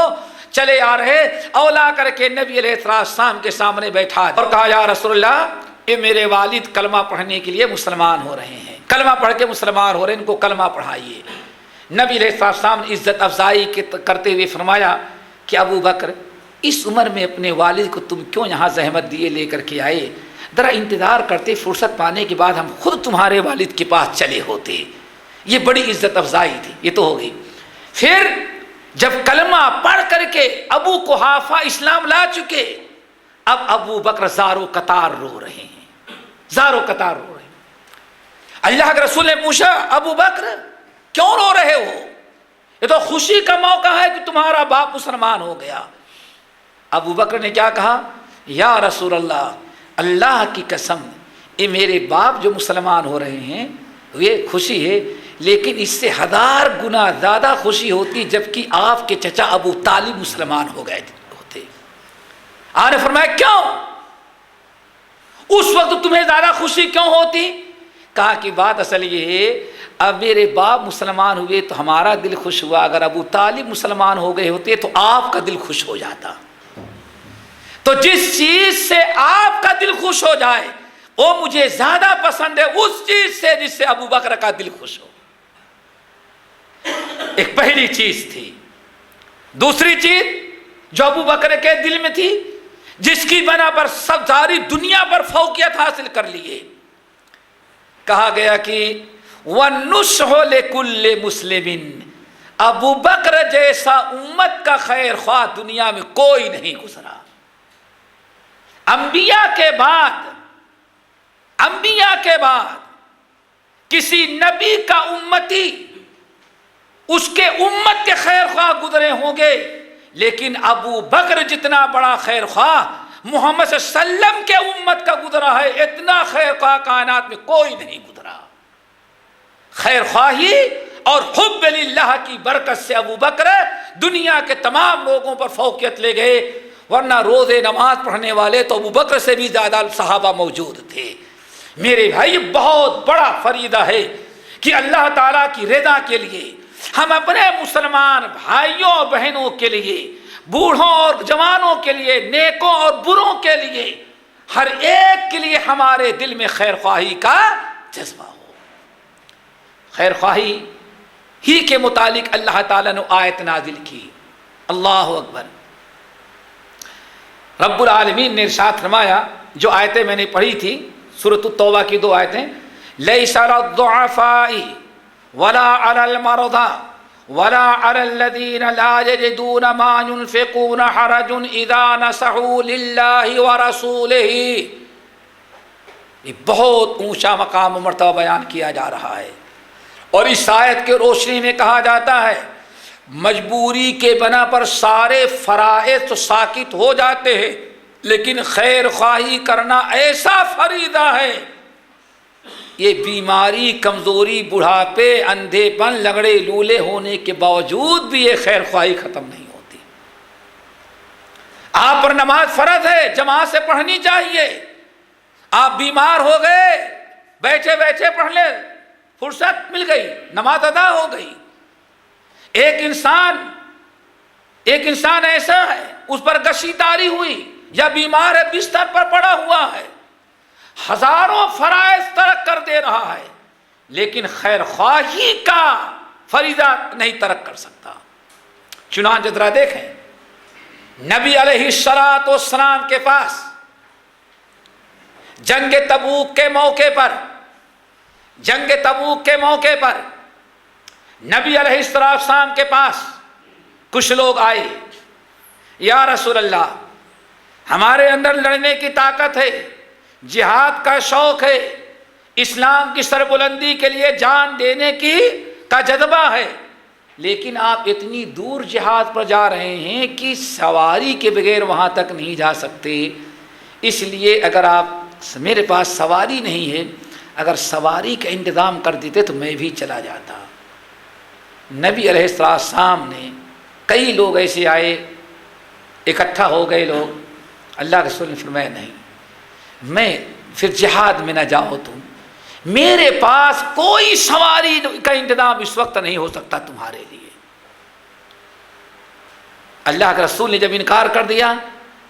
S3: چلے آ رہے، اولا کر کے نبی علیہ السلام کے سامنے بیٹھا اور کہا یا رسول اللہ، یہ میرے والد کلمہ پڑھنے کے لیے مسلمان ہو رہے ہیں۔ کلمہ پڑھ کے مسلمان ہو رہے ہیں، ان کو کلمہ پڑھائیے۔ نبی علیہ السلام نے عزت افزائی کرتے ہوئے فرمایا کہ ابو بکر اس عمر میں اپنے والد کو تم کیوں یہاں زحمت دیے لے کر کے آئے؟ ذرا انتظار کرتے، فرصت پانے کے بعد ہم خود تمہارے والد کے پاس چلے ہوتے۔ یہ بڑی عزت افزائی تھی، یہ تو ہو گئی۔ پھر جب کلمہ پڑھ کر کے ابو قحافہ اسلام لا چکے، اب ابو بکر زارو قطار رو رہے ہیں، زارو قطار رو رہے ہیں۔ اللہ کے رسول نے پوچھا ابو بکر کیوں رو رہے ہو؟ یہ تو خوشی کا موقع ہے کہ تمہارا باپ مسلمان ہو گیا۔ ابو بکر نے کیا کہا؟ یا رسول اللہ، اللہ کی قسم، یہ میرے باپ جو مسلمان ہو رہے ہیں یہ خوشی ہے، لیکن اس سے 1000 گنا زیادہ خوشی ہوتی جبکہ آپ کے چچا ابو طالب مسلمان ہو گئے ہوتے۔ آپ نے فرمایا کیوں؟ اس وقت تمہیں زیادہ خوشی کیوں ہوتی؟ کہا کہ بات اصل یہ ہے، اب میرے باپ مسلمان ہوئے تو ہمارا دل خوش ہوا، اگر ابو طالب مسلمان ہو گئے ہوتے تو آپ کا دل خوش ہو جاتا۔ تو جس چیز سے آپ کا دل خوش ہو جائے وہ مجھے زیادہ پسند ہے اس چیز سے جس سے ابو بکر کا دل خوش ہو۔ ایک پہلی چیز تھی۔ دوسری چیز جو ابو بکر کے دل میں تھی، جس کی بنا پر سب ساری دنیا پر فوقیت حاصل کر لیے، کہا گیا کہ وَنُصْحُ لِكُلِّ مُسْلِمٍ، ابو بکر جیسا امت کا خیر خواہ دنیا میں کوئی نہیں گزرا۔ انبیاء کے بعد کسی نبی کا امتی اس کے امت کے خیر خواہ گزرے ہوں گے، لیکن ابو بکر جتنا بڑا خیر خواہ محمد صلی اللہ علیہ وسلم کے امت کا گزرا ہے، اتنا خیر خواہ کائنات میں کوئی نہیں گزرا۔ خیر خواہی اور حب للہ کی برکت سے ابو بکر دنیا کے تمام لوگوں پر فوقیت لے گئے، ورنہ روز نماز پڑھنے والے تو ابو بکر سے بھی زیادہ صحابہ موجود تھے۔ میرے بھائی بہت بڑا فریضہ ہے کہ اللہ تعالیٰ کی رضا کے لیے ہم اپنے مسلمان بھائیوں اور بہنوں کے لیے، بوڑھوں اور جوانوں کے لیے، نیکوں اور بروں کے لیے، ہر ایک کے لیے ہمارے دل میں خیر خواہی کا جذبہ ہو۔ خیر خواہی ہی کے متعلق اللہ تعالیٰ نے آیت نازل کی۔ اللہ اکبر۔ رب العالمین نے ارشاد فرمایا، جو آیتیں میں نے پڑھی تھی سورۃ التوبہ کی 2 آیتیں، لیس علی الضعفاء ولا علی المرضى ولا علی الذین لا یجدون ما ينفقون حرج اذا نصحوا للہ ورسولہ۔ یہ بہت اونچا مقام و مرتبہ بیان کیا جا رہا ہے، اور اس آیت کے روشنی میں کہا جاتا ہے مجبوری کے بنا پر سارے فرائض تو ساکت ہو جاتے ہیں، لیکن خیر خواہی کرنا ایسا فریضہ ہے، یہ بیماری، کمزوری، بڑھاپے، اندھے پن، لنگڑے لولے ہونے کے باوجود بھی یہ خیر خواہی ختم نہیں ہوتی۔ آپ پر نماز فرض ہے، جماعت سے پڑھنی چاہیے۔ آپ بیمار ہو گئے، بیٹھے بیٹھے پڑھ لیں، فرصت مل گئی، نماز ادا ہو گئی۔ ایک انسان ایسا ہے اس پر گشی تاری ہوئی یا بیمار ہے، بستر پر پڑا ہوا ہے، ہزاروں فرائض ترک کر دے رہا ہے، لیکن خیر خواہی کا فریضہ نہیں ترک کر سکتا۔ چنانچہ ذرا دیکھیں، نبی علیہ السلام کے پاس جنگ تبوک کے موقع پر نبی علیہ السلام کے پاس کچھ لوگ آئے، یا رسول اللہ ہمارے اندر لڑنے کی طاقت ہے، جہاد کا شوق ہے، اسلام کی سربلندی کے لیے جان دینے کا جذبہ ہے، لیکن آپ اتنی دور جہاد پر جا رہے ہیں کہ سواری کے بغیر وہاں تک نہیں جا سکتے، اس لیے اگر آپ میرے پاس سواری نہیں ہے، اگر سواری کا انتظام کر دیتے تو میں بھی چلا جاتا۔ نبی علیہ السلام نے، کئی لوگ ایسے آئے، اکٹھا ہو گئے لوگ، اللہ کے رسول نے فرمایا نہیں، میں پھر جہاد میں نہ جاؤ تم، میرے پاس کوئی سواری کا انتظام اس وقت نہیں ہو سکتا تمہارے لیے۔ اللہ کے رسول نے جب انکار کر دیا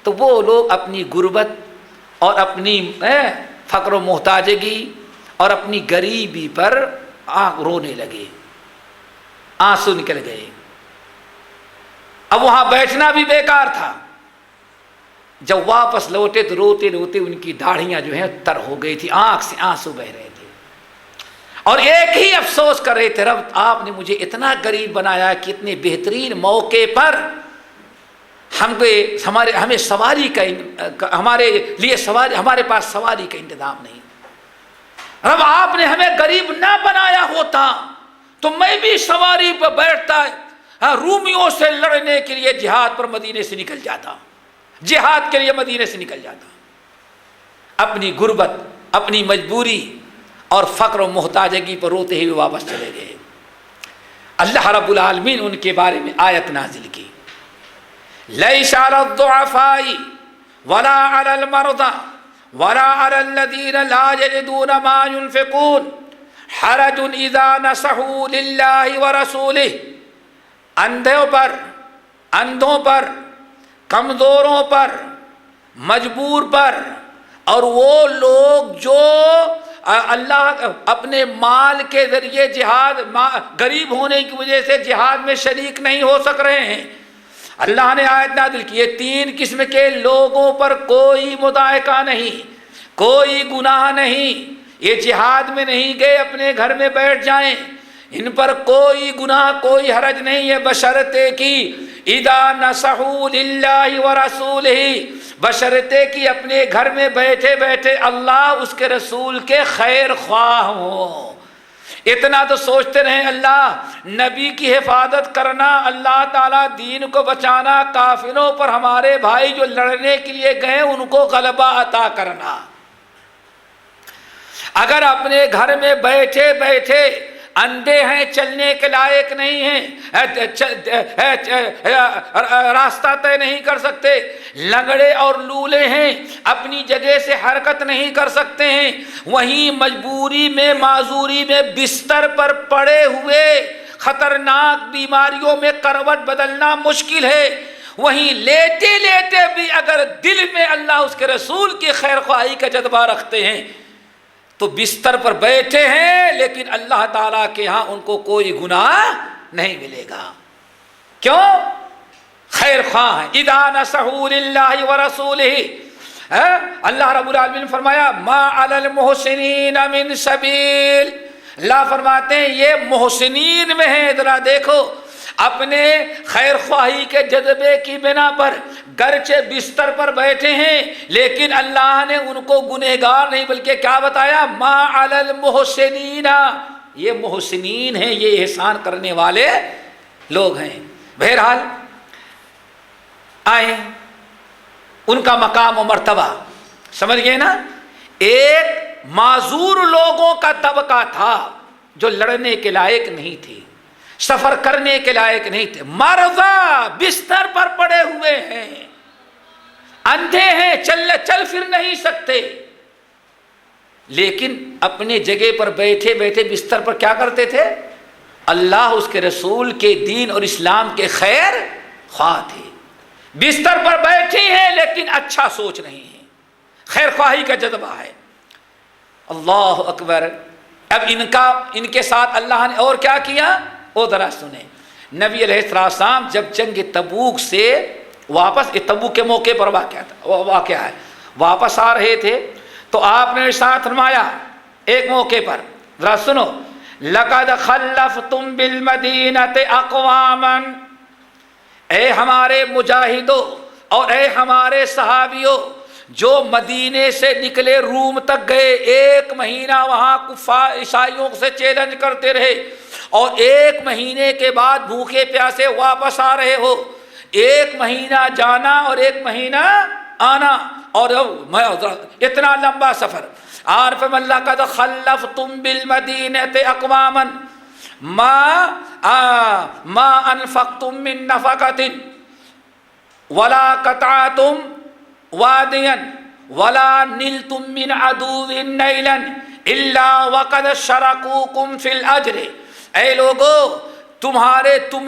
S3: تو وہ لوگ اپنی غربت اور اپنی فقر و محتاجگی اور اپنی غریبی پر رونے لگے، آنسو نکل گئے۔ اب وہاں بیٹھنا بھی بیکار تھا۔ جب واپس لوٹے تو روتے روتے ان کی داڑھیاں جو ہیں تر ہو گئی تھی، آنکھ سے آنسو بہ رہے تھے، اور ایک ہی افسوس کر رہے تھے، رب آپ نے مجھے اتنا غریب بنایا کہ اتنے بہترین موقع پر ہمیں سواری کا ہمارے پاس سواری کا انتظام نہیں۔ رب آپ نے ہمیں غریب نہ بنایا ہوتا تو میں بھی سواری پر بیٹھتا، رومیوں سے لڑنے کے لیے جہاد پر مدینے سے نکل جاتا، جہاد کے لیے مدینے سے نکل جاتا۔ اپنی غربت، اپنی مجبوری اور فقر و محتاجگی پر روتے ہوئے واپس چلے گئے۔ اللہ رب العالمین ان کے بارے میں آیت نازل کی، لیس علی الضعفاء ولا علی المرضى ولا علی الذین لا یجدون ما ينفقون حرج اذا نصحوا للہ ورسولہ۔ اندھوں پر، کمزوروں پر، مجبور پر، اور وہ لوگ جو اللہ اپنے مال کے ذریعے جہاد، غریب ہونے کی وجہ سے جہاد میں شریک نہیں ہو سک رہے ہیں، اللہ نے آیت نازل کی، یہ 3 قسم کے لوگوں پر کوئی مضائقہ نہیں، کوئی گناہ نہیں، یہ جہاد میں نہیں گئے اپنے گھر میں بیٹھ جائیں، ان پر کوئی گناہ، کوئی حرج نہیں ہے، بشرطے کی اذا نصحوا للہ ورسولہ، بشرطے کی اپنے گھر میں بیٹھے بیٹھے اللہ اس کے رسول کے خیر خواہ ہوں۔ اتنا تو سوچتے رہیں اللہ نبی کی حفاظت کرنا، اللہ تعالیٰ دین کو بچانا، کافروں پر ہمارے بھائی جو لڑنے کے لیے گئے ان کو غلبہ عطا کرنا۔ اگر اپنے گھر میں بیٹھے بیٹھے اندھے ہیں، چلنے کے لائق نہیں ہیں، راستہ طے نہیں کر سکتے، لنگڑے اور لولے ہیں، اپنی جگہ سے حرکت نہیں کر سکتے ہیں، وہیں مجبوری میں، معذوری میں بستر پر پڑے ہوئے خطرناک بیماریوں میں کروٹ بدلنا مشکل ہے، وہیں لیٹے لیٹے بھی اگر دل میں اللہ اس کے رسول کی خیر خواہی کا جذبہ رکھتے ہیں تو بستر پر بیٹھے ہیں لیکن اللہ تعالیٰ کے ہاں ان کو کوئی گناہ نہیں ملے گا۔ کیوں؟ خیر خواہ ہیں۔ اذا نصحوا للہ ورسولہ، اللہ رب العالمین نے فرمایا ما علی المحسنین من سبیل، اللہ فرماتے ہیں یہ محسنین میں ہیں، ذرا دیکھو اپنے خیر خواہی کے جذبے کی بنا پر گرچہ بستر پر بیٹھے ہیں لیکن اللہ نے ان کو گنہگار نہیں بلکہ کیا بتایا، ما علی المحسنین، یہ محسنین ہیں، یہ احسان کرنے والے لوگ ہیں۔ بہرحال آئیں، ان کا مقام و مرتبہ سمجھ گئے نا۔ ایک معذور لوگوں کا طبقہ تھا جو لڑنے کے لائق نہیں تھے، سفر کرنے کے لائق نہیں تھے، مرضى بستر پر پڑے ہوئے ہیں، اندھے ہیں، چل پھر نہیں سکتے، لیکن اپنے جگہ پر بیٹھے بیٹھے بستر پر کیا کرتے تھے؟ اللہ اس کے رسول کے دین اور اسلام کے خیر خواہ تھے۔ بستر پر بیٹھے ہیں لیکن اچھا سوچ نہیں ہے، خیر خواہی کا جذبہ ہے۔ اللہ اکبر۔ اب ان کے ساتھ اللہ نے اور کیا کیا وہ ذرا سنیں۔ نبی علیہ السلام جب جنگ تبوک سے واپس، تبوک کے موقع پر واقعہ ہے، واپس آ رہے تھے تو آپ نے ارشاد فرمایا ایک موقع پر، ذرا سنو، لقد خلفتم بالمدینۃ اقواما، اے ہمارے مجاہدوں اور اے ہمارے صحابیوں جو مدینے سے نکلے روم تک گئے، 1 مہینہ وہاں کفار عیسائیوں سے چیلنج کرتے رہے اور 1 مہینے کے بعد بھوکے پیاسے واپس آ رہے ہو، 1 مہینہ جانا اور 1 مہینہ آنا، اور اتنا لمبا سفر۔ عارف من لقد خلفتم بالمدینۃ اقواما ما انفقتم من نفقۃ ولا قطعتم وادیا ولا نلتم من عدو نیلا الا وقد شرکوکم فی الاجر۔ اے لوگو، تم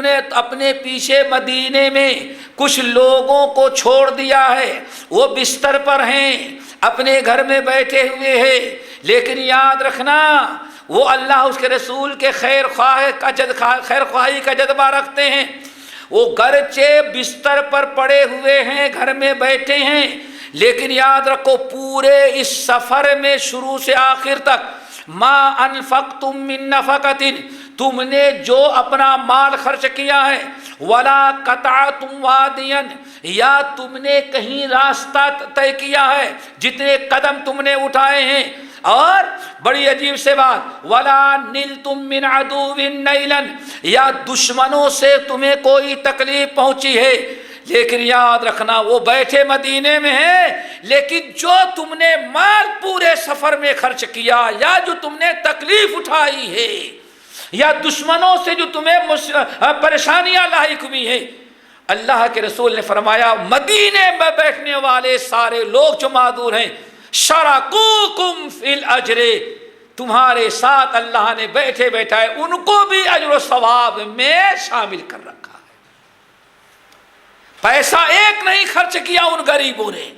S3: نے اپنے پیچھے مدینے میں کچھ لوگوں کو چھوڑ دیا ہے، وہ بستر پر ہیں، اپنے گھر میں بیٹھے ہوئے ہیں، لیکن یاد رکھنا وہ اللہ اس کے رسول کے خیر خواہی کا جذبہ رکھتے ہیں. وہ گرچہ بستر پر پڑے ہوئے ہیں، گھر میں بیٹھے ہیں، لیکن یاد رکھو پورے اس سفر میں شروع سے آخر تک ما انفقتم من نفقۃ، تم نے جو اپنا مال خرچ کیا ہے، ولا قطعتم وادیا، یا تم نے کہیں راستہ طے کیا ہے، جتنے قدم تم نے اٹھائے ہیں، اور بڑی عجیب سے بات ولا نلتم من عدو نیلا، یا دشمنوں سے تمہیں کوئی تکلیف پہنچی ہے، لیکن یاد رکھنا وہ بیٹھے مدینے میں ہیں، لیکن جو تم نے مال پورے سفر میں خرچ کیا، یا جو تم نے تکلیف اٹھائی ہے، یا دشمنوں سے جو تمہیں پریشانیاں لاحق ہوئی ہیں، اللہ کے رسول نے فرمایا مدینے میں بیٹھنے والے سارے لوگ جو معذور ہیں، شرکوکم فی الاجر، تمہارے ساتھ اللہ نے بیٹھے بیٹھائے ان کو بھی اجر و ثواب میں شامل کر رکھا ہے. پیسہ ایک نہیں خرچ کیا ان غریبوں نے،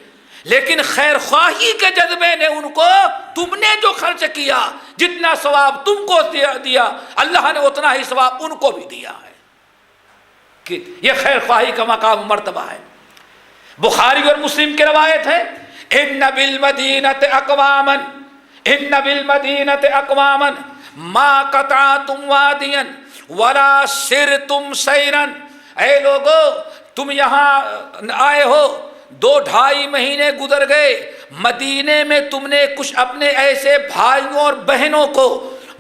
S3: لیکن خیر خواہی کے جذبے نے ان کو، تم نے جو خرچ کیا، جتنا ثواب تم کو دیا، اللہ نے اتنا ہی ثواب ان کو بھی دیا ہے. کہ یہ خیر خواہی کا مقام و مرتبہ ہے. بخاری اور مسلم کی روایت ہے، ان بالمدینۃ اقواما، ان بالمدینۃ اقواما ما قطعتم وادیا ولا سرتم سیرا. اے لوگو تم یہاں آئے ہو، 2-2.5 مہینے گزر گئے، مدینے میں تم نے کچھ اپنے ایسے بھائیوں اور بہنوں کو،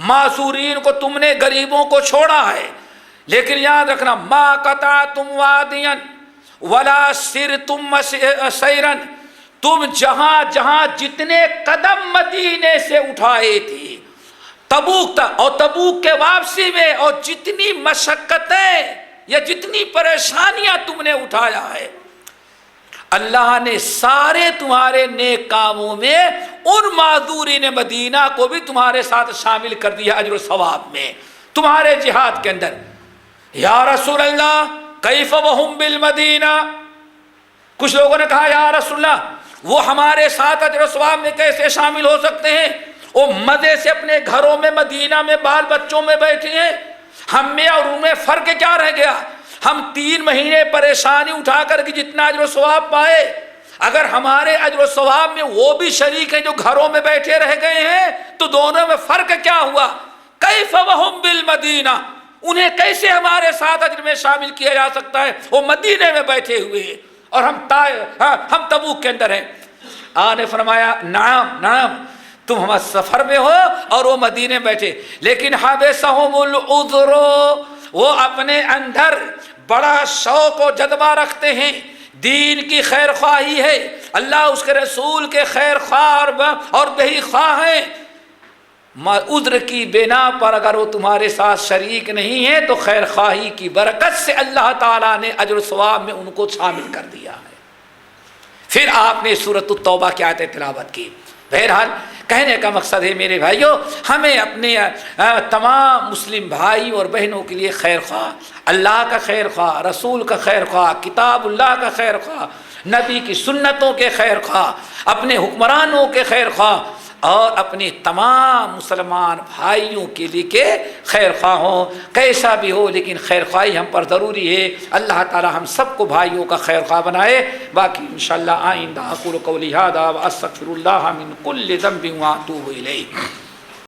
S3: معذورین کو، تم نے غریبوں کو چھوڑا ہے، لیکن یاد رکھنا ما قطعتم وادیا ولا سرتم سیرا، تم جہاں جہاں جتنے قدم مدینے سے اٹھائے تھے تبوک تک، اور تبوک کے واپسی میں، اور جتنی مشقتیں یا جتنی پریشانیاں تم نے اٹھایا ہے، اللہ نے سارے تمہارے نیک کاموں میں ان معذورین مدینہ کو بھی تمہارے ساتھ شامل کر دیا اجر و ثواب میں، تمہارے جہاد کے اندر. یا رسول اللہ کیف وہم بالمدینہ، کچھ لوگوں نے کہا یا رسول اللہ وہ ہمارے ساتھ اجر و ثواب میں کیسے شامل ہو سکتے ہیں، وہ مزے سے اپنے گھروں میں مدینہ میں بال بچوں میں بیٹھے ہیں، ہم میں اور ان میں فرق کیا رہ گیا؟ ہم 3 مہینے پریشانی اٹھا کر کے جتنا اجر و ثواب پائے، اگر ہمارے اجر و ثواب میں وہ بھی شریک ہیں جو گھروں میں بیٹھے رہ گئے ہیں، تو دونوں میں فرق کیا ہوا؟ کیف وہم بالمدینہ، انہیں کیسے ہمارے ساتھ اجر میں شامل کیا جا سکتا ہے؟ وہ مدینے میں بیٹھے ہوئے ہیں اور ہم تبوک کے اندر ہیں. آنے فرمایا نعم نعم، تم ہم سفر میں ہو اور وہ مدینے بیٹھے، لیکن حبسہم العذر، وہ اپنے اندر بڑا شوق و جذبہ رکھتے ہیں، دین کی خیر خواہی ہے، اللہ اس کے رسول کے خیر خواہ اور بہی خواہ ہیں. عذر کی بنا پر اگر وہ تمہارے ساتھ شریک نہیں ہے تو خیر خواہی کی برکت سے اللہ تعالیٰ نے اجر و ثواب میں ان کو شامل کر دیا ہے. پھر آپ نے سورۃ التوبہ کی آیت تلاوت کی. بہرحال کہنے کا مقصد ہے میرے بھائیوں، ہمیں اپنے تمام مسلم بھائی اور بہنوں کے لیے خیر خواہ، اللہ کا خیر خواہ، رسول کا خیر خواہ، کتاب اللہ کا خیر خواہ، نبی کی سنتوں کے خیر خواہ، اپنے حکمرانوں کے خیر خواہ، اور اپنے تمام مسلمان بھائیوں کے لیے کہ خیر خواہ ہوں، کیسا بھی ہو لیکن خیر خواہی ہم پر ضروری ہے. اللہ تعالی ہم سب کو بھائیوں کا خیر خواہ بنائے. باقی انشاءاللہ آئندہ اقول قولی ھذا واستغفر اللہ من کل ذنب واتوب الیہ.